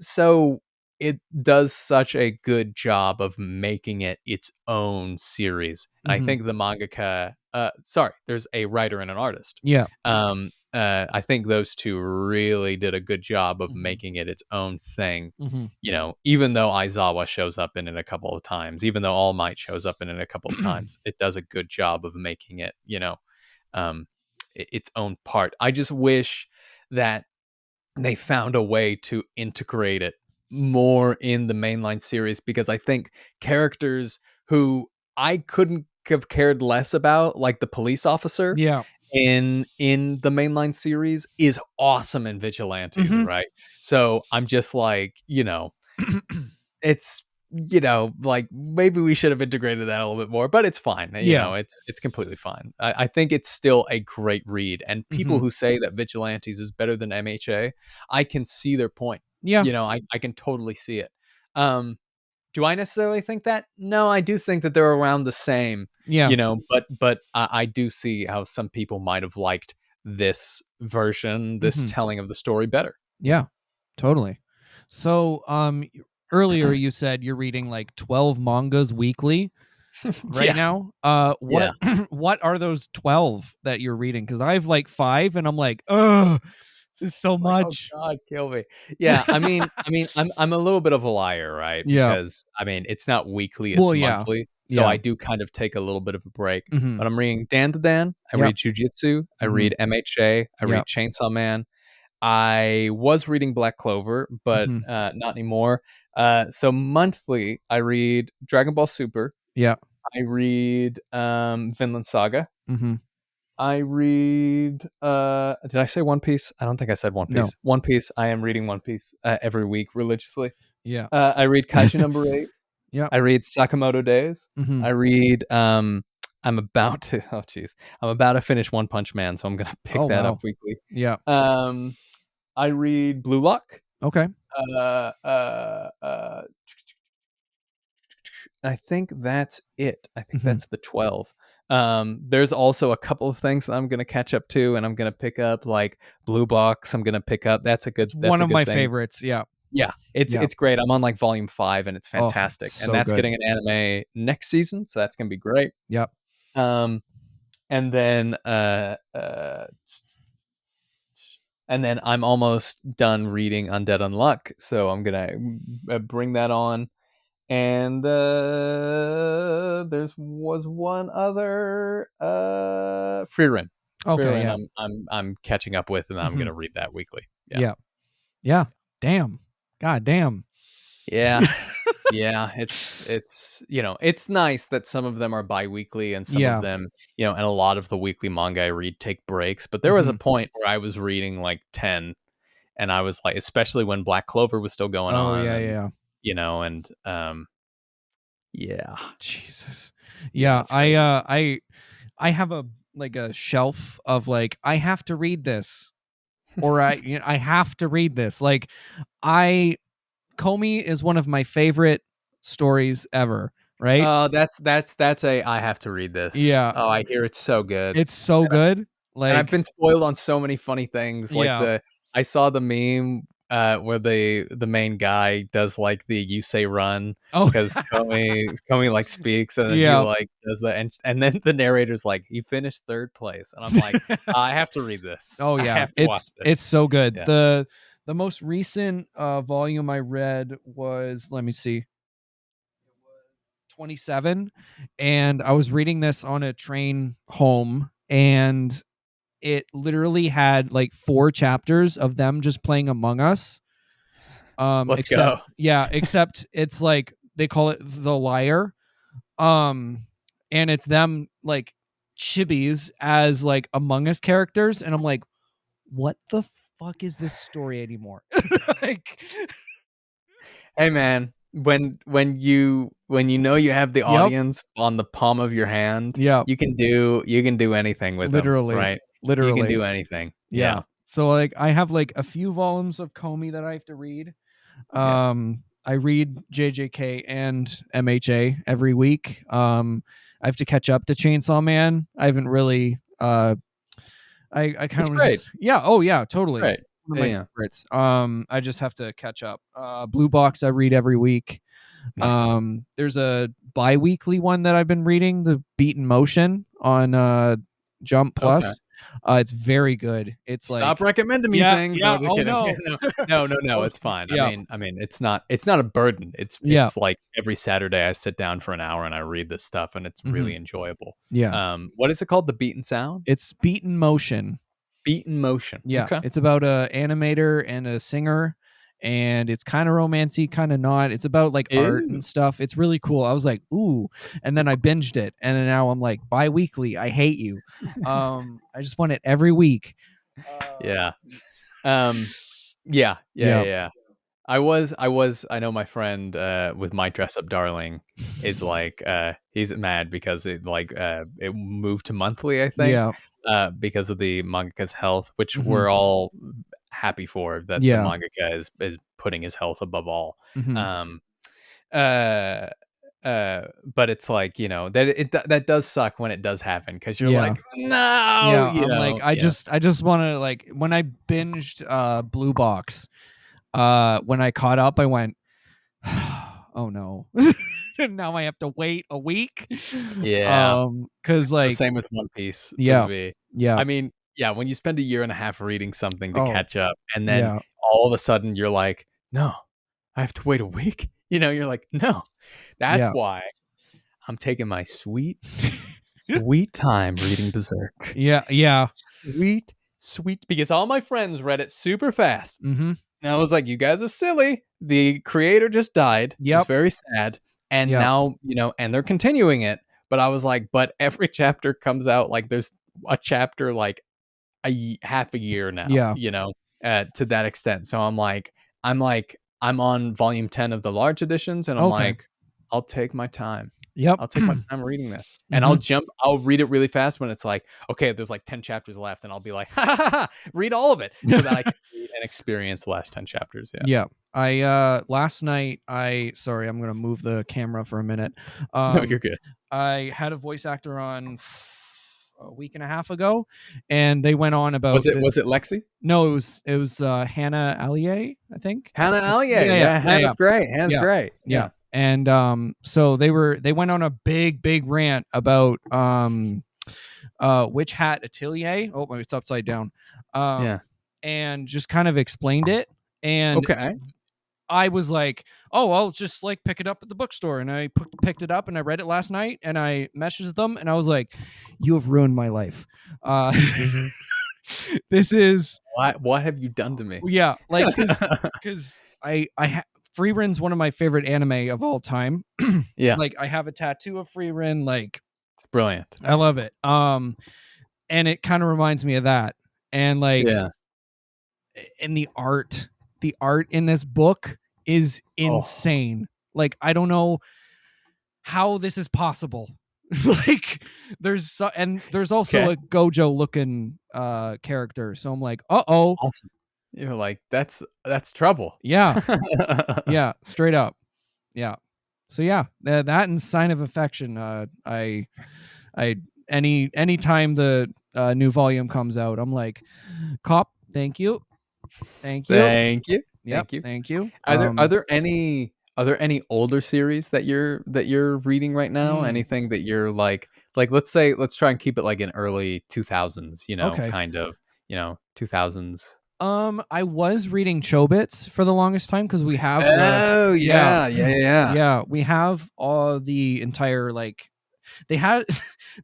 Speaker 2: So it does such a good job of making it its own series. And I
Speaker 1: Mhm.
Speaker 2: think the mangaka, sorry, there's a writer and an artist.
Speaker 1: Yeah.
Speaker 2: I think those two really did a good job of
Speaker 1: Mhm.
Speaker 2: making it its own thing.
Speaker 1: Mhm.
Speaker 2: Even though Aizawa shows up in it a couple of times, even though All Might shows up in it a couple of times, it does a good job of making it, um, its own part. I just wish that they found a way to integrate it more in the mainline series, because I think characters who I couldn't have cared less about, like the police officer
Speaker 1: Yeah.
Speaker 2: in the mainline series, is awesome in Vigilantes,
Speaker 1: Mhm.
Speaker 2: right? So I'm just like, it's like maybe we should have integrated that a little bit more, but it's fine.
Speaker 1: Yeah.
Speaker 2: It's completely fine. I think it's still a great read, and people
Speaker 1: Mhm.
Speaker 2: who say that Vigilantes is better than MHA, I can see their point.
Speaker 1: Yeah.
Speaker 2: I can totally see it. Do I necessarily think that? No, I do think that they're around the same.
Speaker 1: Yeah.
Speaker 2: But I do see how some people might have liked this version, this
Speaker 1: Mhm.
Speaker 2: telling of the story better.
Speaker 1: Yeah. Totally. So, earlier you said you're reading like 12 mangas weekly right
Speaker 2: Yeah,
Speaker 1: now.
Speaker 2: yeah.
Speaker 1: What what are those 12 that you're reading? Because I have like 5, and I'm like, oh, this is so
Speaker 2: Like, oh
Speaker 1: much.
Speaker 2: god, kill me. Yeah, I'm a little bit of a liar, right?
Speaker 1: Yeah.
Speaker 2: Because it's not weekly, it's
Speaker 1: Well, yeah.
Speaker 2: monthly. So
Speaker 1: Yeah.
Speaker 2: I do kind of take a little bit of a break.
Speaker 1: Mhm.
Speaker 2: But I'm reading Dan to Dan, I
Speaker 1: Yep.
Speaker 2: read Jujitsu, I
Speaker 1: Mhm.
Speaker 2: read MHA, I read
Speaker 1: Yep.
Speaker 2: Chainsaw Man. I was reading Black Clover, but
Speaker 1: Mhm.
Speaker 2: not anymore. So monthly, I read Dragon Ball Super,
Speaker 1: Yeah.
Speaker 2: I read Vinland Saga,
Speaker 1: Mhm.
Speaker 2: I read did I say One Piece? I don't think I said One
Speaker 1: No.
Speaker 2: Piece. One Piece, I am reading One Piece every week religiously.
Speaker 1: Yeah.
Speaker 2: I read Kaiju number 8.
Speaker 1: Yep.
Speaker 2: I read Sakamoto Days.
Speaker 1: Mhm.
Speaker 2: I read I'm about to oh jeez. I'm about to finish One Punch Man, so I'm going to pick
Speaker 1: Oh,
Speaker 2: that up
Speaker 1: wow.
Speaker 2: weekly.
Speaker 1: Yeah.
Speaker 2: Um I read Blue Lock.
Speaker 1: Okay.
Speaker 2: Uh uh uh I think that's it. I think
Speaker 1: Mhm.
Speaker 2: that's the 12. There's also a couple of things that I'm gonna catch up to, and I'm gonna pick up, like Blue Box. I'm gonna pick up.
Speaker 1: It's
Speaker 2: That's
Speaker 1: one
Speaker 2: a
Speaker 1: of
Speaker 2: good
Speaker 1: my
Speaker 2: thing.
Speaker 1: favorites. Yeah.
Speaker 2: Yeah, it's
Speaker 1: Yeah.
Speaker 2: it's great. I'm on like volume 5, and it's
Speaker 1: Oh,
Speaker 2: fantastic. And
Speaker 1: so
Speaker 2: that's
Speaker 1: good.
Speaker 2: getting an anime next season, so that's gonna be great.
Speaker 1: Yep.
Speaker 2: Um, and then I'm almost done reading Undead Unluck, so I'm gonna bring that on. And there's was one other Frieren.
Speaker 1: Okay,
Speaker 2: Frieren
Speaker 1: yeah.
Speaker 2: I'm catching up with, and I'm
Speaker 1: Mhm.
Speaker 2: gonna read that weekly. Yeah.
Speaker 1: Yeah. Yeah. Damn. God damn.
Speaker 2: Yeah. Yeah. It's nice that some of them are bi-weekly, and some of
Speaker 1: Yeah.
Speaker 2: them, and a lot of the weekly manga I read take breaks. But there was a
Speaker 1: Mhm.
Speaker 2: point where I was reading like 10, and I was like, especially when Black Clover was still going
Speaker 1: Oh,
Speaker 2: on,
Speaker 1: yeah,
Speaker 2: and
Speaker 1: yeah.
Speaker 2: and yeah.
Speaker 1: Jesus.
Speaker 2: Yeah,
Speaker 1: Yeah,
Speaker 2: it's crazy.
Speaker 1: I have a like a shelf of like I have to read this, or I have to read this. Like I Comey is one of my favorite stories ever, right?
Speaker 2: Oh, that's a I have to read this.
Speaker 1: Yeah,
Speaker 2: Oh, I hear it's so good.
Speaker 1: it's so
Speaker 2: And
Speaker 1: good.
Speaker 2: I've
Speaker 1: Like
Speaker 2: been spoiled on so many funny things. Like
Speaker 1: yeah.
Speaker 2: I saw the meme where the main guy does like the "you say run"
Speaker 1: Oh,
Speaker 2: because Comey like speaks, and then he
Speaker 1: yeah.
Speaker 2: like does the and then the narrator's like, he finished third place, and I'm like, I have to read this.
Speaker 1: Oh
Speaker 2: I
Speaker 1: yeah,
Speaker 2: have to watch
Speaker 1: it's
Speaker 2: this.
Speaker 1: so good.
Speaker 2: Yeah.
Speaker 1: The most recent volume I read was, let me see, 27, and I was reading this on a train home, and it literally had like 4 chapters of them just playing Among Us.
Speaker 2: Let's
Speaker 1: Except
Speaker 2: go.
Speaker 1: yeah, except it's like they call it The Liar. Um and it's them like chibis as like Among Us characters, and I'm like, what the fuck is this story anymore? Like,
Speaker 2: Hey man, when you know you have the
Speaker 1: yep,
Speaker 2: audience on the palm of your hand,
Speaker 1: yep,
Speaker 2: you can do anything with them,
Speaker 1: literally,
Speaker 2: right? You can
Speaker 1: literally,
Speaker 2: do anything.
Speaker 1: yeah.
Speaker 2: Yeah.
Speaker 1: So like, I have like a few volumes of Comey that I have to read.
Speaker 2: Yeah.
Speaker 1: I read JJK and MHA every week. I have to catch up to Chainsaw Man. I haven't really. I kind
Speaker 2: It's
Speaker 1: of was
Speaker 2: great.
Speaker 1: just, yeah. Oh yeah, totally.
Speaker 2: Great.
Speaker 1: One of
Speaker 2: Yeah,
Speaker 1: my
Speaker 2: yeah.
Speaker 1: favorites. I just have to catch up. Blue Box I read every week.
Speaker 2: Nice.
Speaker 1: There's a bi-weekly one that I've been reading, the Beaten Motion on Jump
Speaker 2: Okay.
Speaker 1: Plus. It's very good. It's
Speaker 2: Stop
Speaker 1: like,
Speaker 2: recommending me
Speaker 1: yeah,
Speaker 2: things.
Speaker 1: yeah.
Speaker 2: No, just
Speaker 1: Oh
Speaker 2: kidding.
Speaker 1: no.
Speaker 2: No.
Speaker 1: Oh,
Speaker 2: It's fine.
Speaker 1: yeah,
Speaker 2: I mean, it's not a burden.
Speaker 1: yeah.
Speaker 2: It's like every Saturday I sit down for an hour and I read this stuff, and it's
Speaker 1: Hmm.
Speaker 2: really enjoyable.
Speaker 1: Yeah.
Speaker 2: What is it called? The Beaten Sound?
Speaker 1: It's Beaten Motion.
Speaker 2: Beaten Motion.
Speaker 1: Yeah,
Speaker 2: Okay.
Speaker 1: it's about a animator and a singer, and it's kind of romancy, kind of not. It's about like art
Speaker 2: Ew.
Speaker 1: and stuff. It's really cool. I was like, ooh, and then I binged it, and then now I'm like, bi-weekly. I hate you. I just want it every week.
Speaker 2: Yeah. Um.
Speaker 1: Yeah.
Speaker 2: Yeah. I know my friend with My Dress Up Darling is like he's mad because it moved to monthly, I think,
Speaker 1: Yeah.
Speaker 2: because of the mangaka's health, which
Speaker 1: Hmm.
Speaker 2: we're all happy for, that the
Speaker 1: Yeah.
Speaker 2: mangaka is putting his health above all.
Speaker 1: Hmm.
Speaker 2: Um uh but it's like, that does suck when it does happen, because you're
Speaker 1: Yeah.
Speaker 2: like, no,
Speaker 1: Yeah. I'm like, I just want to, like, when I binged Blue Box, when I caught up, I went, oh no. Now I have to wait a week.
Speaker 2: yeah.
Speaker 1: Cause
Speaker 2: It's the
Speaker 1: like,
Speaker 2: same with One Piece with
Speaker 1: yeah,
Speaker 2: me.
Speaker 1: yeah.
Speaker 2: I mean, yeah, when you spend a year and a half reading something to
Speaker 1: Oh,
Speaker 2: catch up, and then
Speaker 1: yeah.
Speaker 2: all of a sudden you're like, "No, I have to wait a week?" You're like, "No." That's
Speaker 1: Yeah.
Speaker 2: why I'm taking my sweet, sweet time reading Berserk.
Speaker 1: Yeah, yeah.
Speaker 2: Sweet, sweet, because all my friends read it super fast.
Speaker 1: Mhm.
Speaker 2: And I was like, "You guys are silly. The creator just died. It was
Speaker 1: Yep.
Speaker 2: very sad. And
Speaker 1: Yep.
Speaker 2: now, and they're continuing it." But I was like, but every chapter comes out, like, there's a chapter like half a year now,
Speaker 1: Yeah.
Speaker 2: to that extent. So I'm on volume 10 of the large editions, and I'm
Speaker 1: Okay.
Speaker 2: like, I'll take my time.
Speaker 1: Yep.
Speaker 2: I'll take my time reading this. And
Speaker 1: Mhm.
Speaker 2: I'll read it really fast when it's like, okay, there's like 10 chapters left, and I'll be like, ha ha ha, read all of it so that I can read and experience the last 10 chapters. Yeah.
Speaker 1: Yeah. I last night sorry, I'm going to move the camera for a minute.
Speaker 2: No, you're good.
Speaker 1: I had a voice actor on a week and a half ago, and they went on
Speaker 2: Was
Speaker 1: about
Speaker 2: it was it Lexi?
Speaker 1: no, it was Hannah Allier, I think.
Speaker 2: Hannah Allier.
Speaker 1: Yeah, yeah,
Speaker 2: Yeah,
Speaker 1: yeah, yeah.
Speaker 2: Hannah's great. Hannah's
Speaker 1: Yeah.
Speaker 2: great.
Speaker 1: Yeah.
Speaker 2: Yeah.
Speaker 1: And so they went on a big rant about Witch Hat Atelier. Oh, it's upside down.
Speaker 2: Yeah.
Speaker 1: And just kind of explained it. And
Speaker 2: Okay.
Speaker 1: I was like, oh, I'll just like pick it up at the bookstore. And I picked it up and I read it last night, and I messaged them and I was like, you have ruined my life. This is,
Speaker 2: What have you done to me?
Speaker 1: yeah, like, because Freeren's one of my favorite anime of all time.
Speaker 2: Yeah.
Speaker 1: Like, I have a tattoo of Freeren. Like,
Speaker 2: It's brilliant.
Speaker 1: I love it. And it kind of reminds me of that. And like,
Speaker 2: Yeah.
Speaker 1: and the art in this book is
Speaker 2: Oh,
Speaker 1: insane. Like, I don't know how this is possible. Like, there's also
Speaker 2: okay.
Speaker 1: a Gojo looking character. So I'm like, uh-oh.
Speaker 2: Awesome. You're like, that's trouble.
Speaker 1: Yeah. Yeah, straight up. Yeah. So yeah, that and Sign of Affection. I any time the new volume comes out, I'm like, cop, thank you. Thank you.
Speaker 2: Thank you.
Speaker 1: Yep,
Speaker 2: Thank you.
Speaker 1: thank you.
Speaker 2: Are there any older series that you're reading right now?
Speaker 1: Mm,
Speaker 2: Anything that you're like, let's try and keep it like in early 2000s,
Speaker 1: okay.
Speaker 2: kind of, 2000s.
Speaker 1: I was reading Chobits for the longest time because we have
Speaker 2: Oh,
Speaker 1: yeah,
Speaker 2: yeah.
Speaker 1: yeah, we have all the entire, like, they had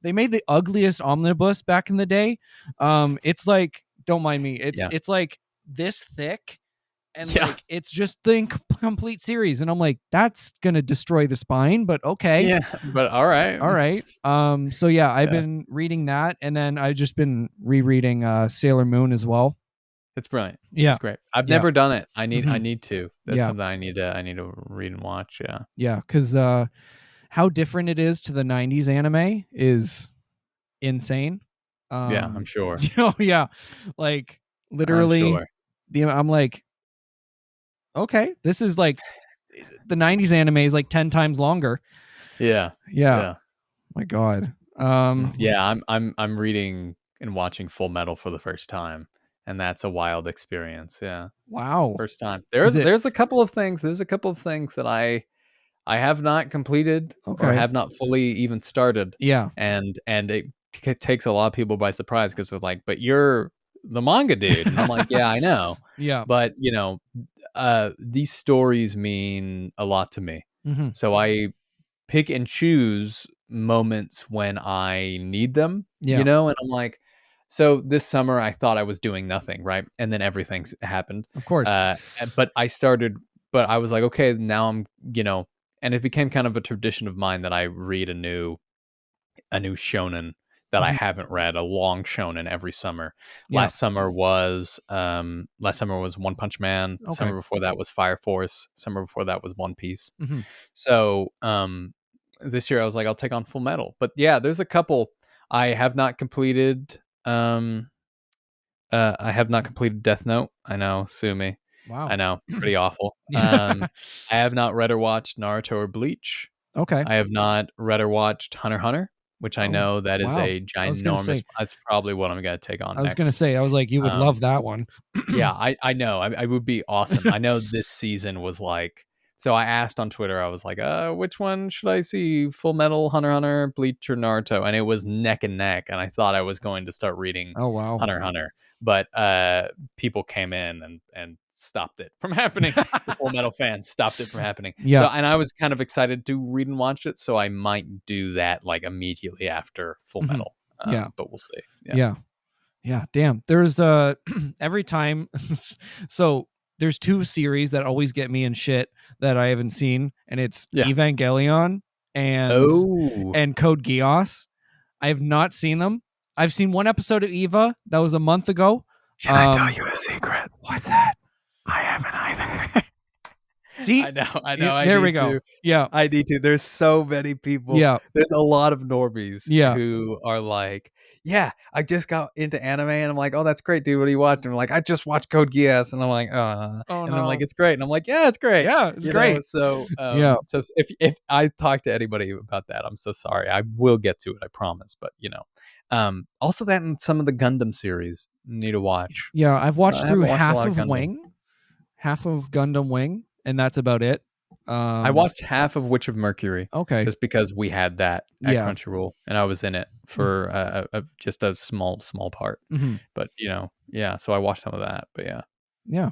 Speaker 1: they made the ugliest omnibus back in the day. It's like, don't mind me,
Speaker 2: Yeah.
Speaker 1: it's like this thick, and
Speaker 2: Yeah.
Speaker 1: like it's just the complete series, and I'm like, that's gonna destroy the spine, but okay.
Speaker 2: Yeah, but all right.
Speaker 1: All right. So yeah, I've
Speaker 2: Yeah.
Speaker 1: been reading that, and then I've just been rereading Sailor Moon as well.
Speaker 2: It's brilliant.
Speaker 1: Yeah.
Speaker 2: It's great. I've
Speaker 1: Yeah.
Speaker 2: never done it. I
Speaker 1: Mhm.
Speaker 2: need to. That's
Speaker 1: Yeah.
Speaker 2: something I need to read and watch. Yeah.
Speaker 1: Yeah, because how different it is to the 90s anime is insane.
Speaker 2: Yeah, I'm sure.
Speaker 1: Yeah, like,
Speaker 2: I'm
Speaker 1: literally,
Speaker 2: sure.
Speaker 1: I'm like, okay, this is like the 90s anime is like 10 times longer.
Speaker 2: Yeah.
Speaker 1: Yeah.
Speaker 2: Yeah.
Speaker 1: My God.
Speaker 2: Yeah, I'm reading and watching Full Metal for the first time, and that's a wild experience. Yeah,
Speaker 1: Wow.
Speaker 2: first time.
Speaker 1: Is it
Speaker 2: There's a couple of things. There's a couple of things that I have not completed or
Speaker 1: okay?
Speaker 2: have not fully even started,
Speaker 1: Yeah.
Speaker 2: and it takes a lot of people by surprise because they're like, "But you're the manga dude," and I'm like, "Yeah, I know,"
Speaker 1: Yeah.
Speaker 2: but these stories mean a lot to me,
Speaker 1: Hmm.
Speaker 2: so I pick and choose moments when I need them,
Speaker 1: Yeah.
Speaker 2: and I'm like, so this summer I thought I was doing nothing, right? And then everything's happened.
Speaker 1: Of course.
Speaker 2: But I was like, okay, now and it became kind of a tradition of mine that I read a new shonen that I
Speaker 1: Hmm.
Speaker 2: haven't read, a long shonen every summer.
Speaker 1: Yeah.
Speaker 2: Last summer was One Punch Man. The
Speaker 1: Okay.
Speaker 2: summer before that was Fire Force. Summer before that was One Piece.
Speaker 1: Hmm.
Speaker 2: So this year I was like, I'll take on Full Metal. But yeah, there's a couple I have not completed. I have not completed Death Note. I know, sue me. I
Speaker 1: Wow.
Speaker 2: know, pretty awful.
Speaker 1: Yeah.
Speaker 2: I have not read or watched Naruto or Bleach.
Speaker 1: Okay.
Speaker 2: I have not read or watched Hunter x Hunter, which I
Speaker 1: Oh,
Speaker 2: know that is
Speaker 1: wow.
Speaker 2: a
Speaker 1: I was gonna
Speaker 2: ginormous.
Speaker 1: say.
Speaker 2: That's probably what I'm gonna take on
Speaker 1: I was gonna
Speaker 2: next.
Speaker 1: say. I was like, you would
Speaker 2: Um,
Speaker 1: love that one.
Speaker 2: yeah, I know. I would be awesome. I know this season was like. So I asked on Twitter. I was like, which one should I see? Full Metal, Hunter x Hunter, Bleach, or Naruto? And it was neck and neck. And I thought I was going to start reading
Speaker 1: Oh wow.
Speaker 2: Hunter x Hunter, but people came in and stopped it from happening. The Full Metal fans stopped it from happening. So,
Speaker 1: Yeah.
Speaker 2: and I was kind of excited to read and watch it. So I might do that like immediately after Full
Speaker 1: Hmm.
Speaker 2: Metal.
Speaker 1: Yeah.
Speaker 2: But we'll see. Yeah.
Speaker 1: Yeah. Yeah, damn. There's every time so there's two series that always get me in shit that I haven't seen, and it's
Speaker 2: Yeah.
Speaker 1: Evangelion and
Speaker 2: Oh.
Speaker 1: Code Geass. I have not seen them. I've seen one episode of Eva that was a month ago.
Speaker 2: Can I tell you a secret?
Speaker 1: What's that?
Speaker 2: I haven't either.
Speaker 1: See?
Speaker 2: I know, I know. I
Speaker 1: There we
Speaker 2: need
Speaker 1: go.
Speaker 2: to.
Speaker 1: Yeah.
Speaker 2: I need to. There's so many people.
Speaker 1: Yeah.
Speaker 2: There's a lot of normies
Speaker 1: Yeah.
Speaker 2: who are like, "Yeah, I just got into anime," and I'm like, "Oh, that's great, dude. What are you watching?" And they're like, "I just watched Code Geass," and I'm like,
Speaker 1: Oh
Speaker 2: and then like,
Speaker 1: no.
Speaker 2: "It's great," and I'm like, "Yeah, it's great."
Speaker 1: Yeah, it's great.
Speaker 2: So
Speaker 1: Yeah.
Speaker 2: if I talk to anybody about that, I'm so sorry. I will get to it, I promise. But also that and some of the Gundam series need to watch.
Speaker 1: Yeah, I've watched
Speaker 2: I
Speaker 1: through
Speaker 2: haven't watched a
Speaker 1: half
Speaker 2: lot of
Speaker 1: of
Speaker 2: Gundam.
Speaker 1: Wing, half of Gundam Wing, and that's about it.
Speaker 2: I
Speaker 1: Um
Speaker 2: watched half of Witch of Mercury
Speaker 1: okay.
Speaker 2: just because we had that at
Speaker 1: Yeah.
Speaker 2: Crunchyroll, and I was in it for just a small part.
Speaker 1: Mhm.
Speaker 2: But yeah. So I watched some of that. But yeah,
Speaker 1: Yeah.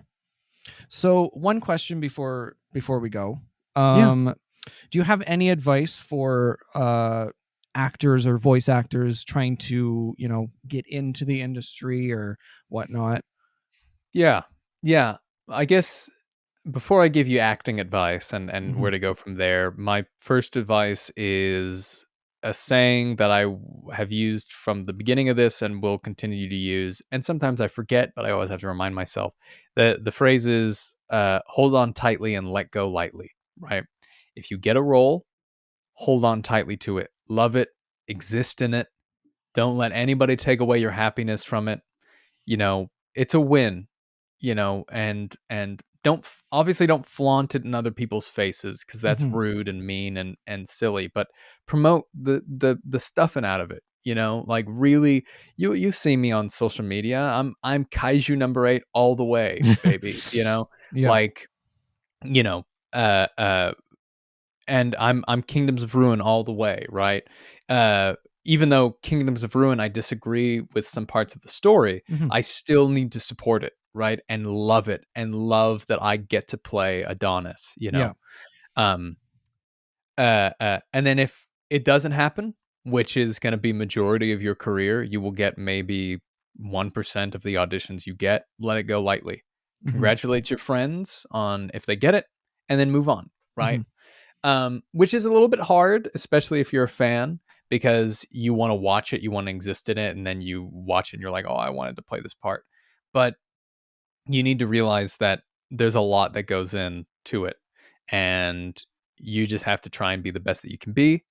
Speaker 1: So one question before we go.
Speaker 2: yeah,
Speaker 1: Do you have any advice for actors or voice actors trying to, get into the industry or whatnot?
Speaker 2: yeah, yeah. I guess before I give you acting advice and
Speaker 1: Hmm.
Speaker 2: where to go from there, my first advice is a saying that have used from the beginning of this and will continue to use. And sometimes I forget, but I always have to remind myself. The phrase is hold on tightly and let go lightly, right? If you get a role, hold on tightly to it. Love it, exist in it. Don't let anybody take away your happiness from it. It's a win, and obviously don't flaunt it in other people's faces because that's
Speaker 1: Hmm.
Speaker 2: rude and mean and silly, but promote the stuffing out of it. Like really, you've seen me on social media. I'm Kaiju number 8 all the way, baby.
Speaker 1: Yeah.
Speaker 2: Like, you know, uh uh and I'm Kingdoms of Ruin all the way, right? Uh, Even though Kingdoms of Ruin, I disagree with some parts of the story,
Speaker 1: Hmm.
Speaker 2: I still need to support it, right? And love it, and love that I get to play Adonis.
Speaker 1: Yeah.
Speaker 2: Um, and then if it doesn't happen, which is going to be majority of your career, you will get maybe 1% of the auditions you get. Let it go lightly.
Speaker 1: Hmm.
Speaker 2: Congratulate your friends on if they get it, and then move on,
Speaker 1: Hmm.
Speaker 2: right? Which is a little bit hard, especially if you're a fan, because you want to watch it, you want to exist in it, and then you watch it and you're like, oh, I wanted to play this part. But you need to realize that there's a lot that goes into it, and you just have to try and be the best that you can be.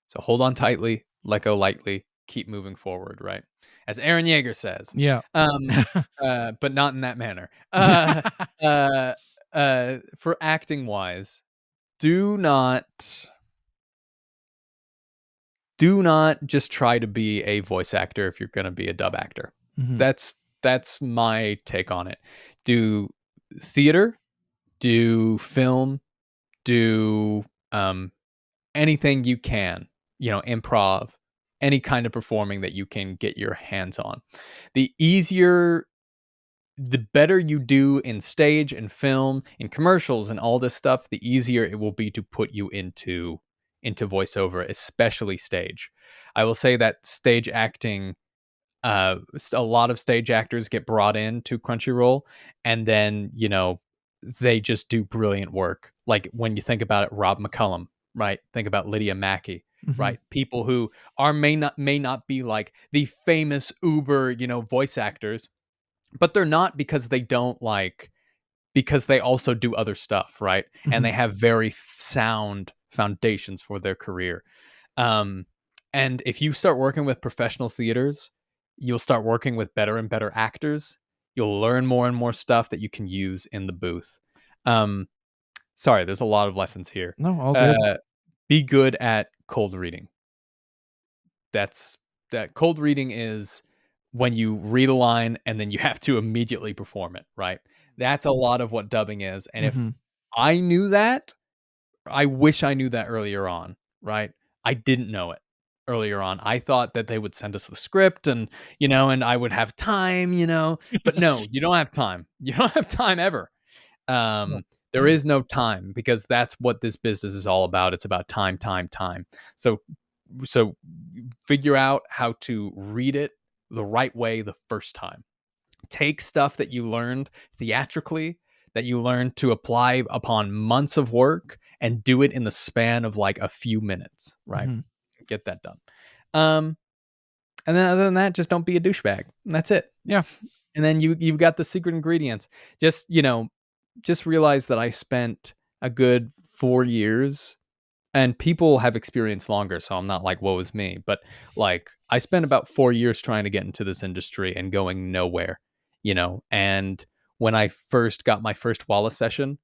Speaker 2: So hold on tightly, let go lightly, keep moving forward, right? As Aaron Yeager says.
Speaker 1: Yeah.
Speaker 2: Um, but not in that manner. Uh, for acting wise, do not do not just try to be a voice actor if you're going to be a dub actor.
Speaker 1: Mm-hmm.
Speaker 2: That's my take on it. Do theater, do film, do anything you can, improv, any kind of performing that you can get your hands on. The better you do in stage and film, in commercials and all this stuff, the easier it will be to put you into voiceover, especially stage. I will say that stage acting, a lot of stage actors get brought in to Crunchyroll, and then they just do brilliant work. Like when you think about it, Rob McCullum, right? Think about Lydia Mackey,
Speaker 1: Mm-hmm.
Speaker 2: right? People who are may not be like the famous uber voice actors, but they're not because they don't like because they also do other stuff, right? And
Speaker 1: Mm-hmm.
Speaker 2: they have very sound foundations for their career. Um, and if you start working with professional theaters, you'll start working with better and better actors. You'll learn more and more stuff that you can use in the booth. Um, Sorry, there's a lot of lessons here.
Speaker 1: No, all good.
Speaker 2: Be good at cold reading. That's that cold reading is when you read a line and then you have to immediately perform it, right? That's a lot of what dubbing is. And if
Speaker 1: Mm-hmm.
Speaker 2: I knew that, I wish I knew that earlier on, right? I didn't know it earlier on. I thought that they would send us the script and I would have time. But no, you don't have time. You don't have time ever.
Speaker 1: No.
Speaker 2: There is no time because that's what this business is all about. It's about time, time, time. So figure out how to read it the right way the first time. Take stuff that you learned theatrically, that you learned to apply upon months of work, and do it in the span of like a few minutes, right?
Speaker 1: Mm-hmm.
Speaker 2: Get that done. Um, and then other than that, just don't be a douchebag. And that's it.
Speaker 1: Yeah.
Speaker 2: And then you've got the secret ingredients. Just realize that I spent a good 4 years, and people have experienced longer, so I'm not like woe is me, but like I spent about 4 years trying to get into this industry and going nowhere. And when I first got my first Wallace session,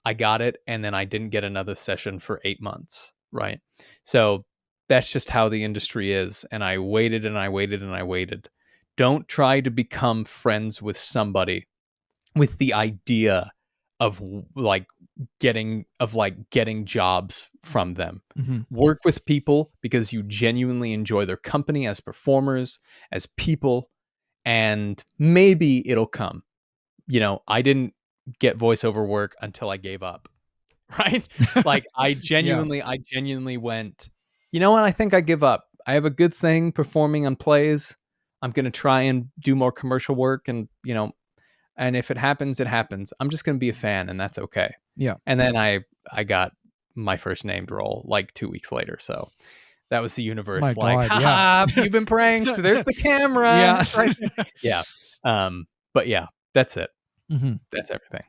Speaker 2: I got it, and then I didn't get another session for 8 months, right? So that's just how the industry is. And I waited and I waited and I waited. Don't try to become friends with somebody with the idea of getting jobs from them.
Speaker 1: Mm-hmm.
Speaker 2: Work with people because you genuinely enjoy their company as performers, as people, and maybe it'll come. I didn't get voiceover work until I gave up. Right? Like
Speaker 1: Yeah.
Speaker 2: I genuinely went, you know what? I think I give up. I have a good thing performing on plays. I'm going to try and do more commercial work and if it happens, it happens. I'm just going to be a fan, and that's okay.
Speaker 1: Yeah.
Speaker 2: And then I got my first named role like 2 weeks later. So that was the
Speaker 1: My
Speaker 2: universe like,
Speaker 1: God. Yeah.
Speaker 2: haha, you've been pranked. There's the camera.
Speaker 1: Yeah.
Speaker 2: It's right there. Yeah. But yeah, that's it.
Speaker 1: Mm-hmm.
Speaker 2: That's everything.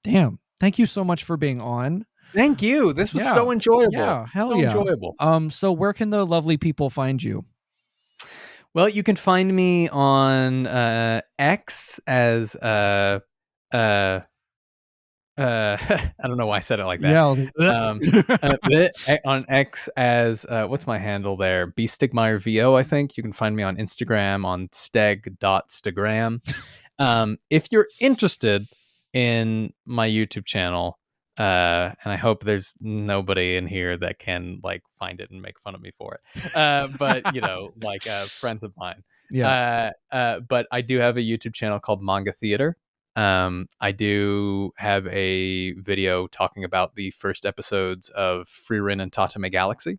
Speaker 1: Damn. Thank you so much for being on.
Speaker 2: Thank you. This was
Speaker 1: Yeah.
Speaker 2: so enjoyable.
Speaker 1: Yeah. Hell
Speaker 2: So
Speaker 1: yeah.
Speaker 2: enjoyable.
Speaker 1: So where can the lovely people find you?
Speaker 2: Well, you can find me on X as I don't know why I said it like that. On X as what's my handle there? B Stegmair VO, I think. You can find me on Instagram on steg.stagram. If you're interested in my YouTube channel, and I hope there's nobody in here that can like find it and make fun of me for it. But like friends of mine.
Speaker 1: Yeah.
Speaker 2: But I do have a YouTube channel called Manga Theater. I do have a video talking about the first episodes of Frieren and Tatame Galaxy,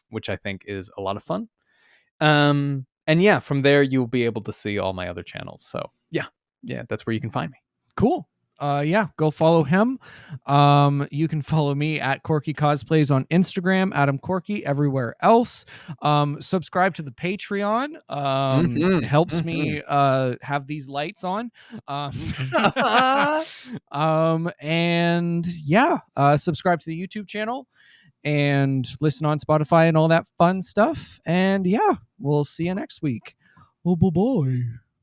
Speaker 2: which I think is a lot of fun. And yeah, from there you'll be able to see all my other channels. So yeah, that's where you can find me.
Speaker 1: Cool. Yeah, go follow him. You can follow me at Corky Cosplays on Instagram, Adam Corky everywhere else. Subscribe to the Patreon. It helps me have these lights on. And yeah, subscribe to the YouTube channel and listen on Spotify and all that fun stuff. And yeah, we'll see you next week. Oh boy.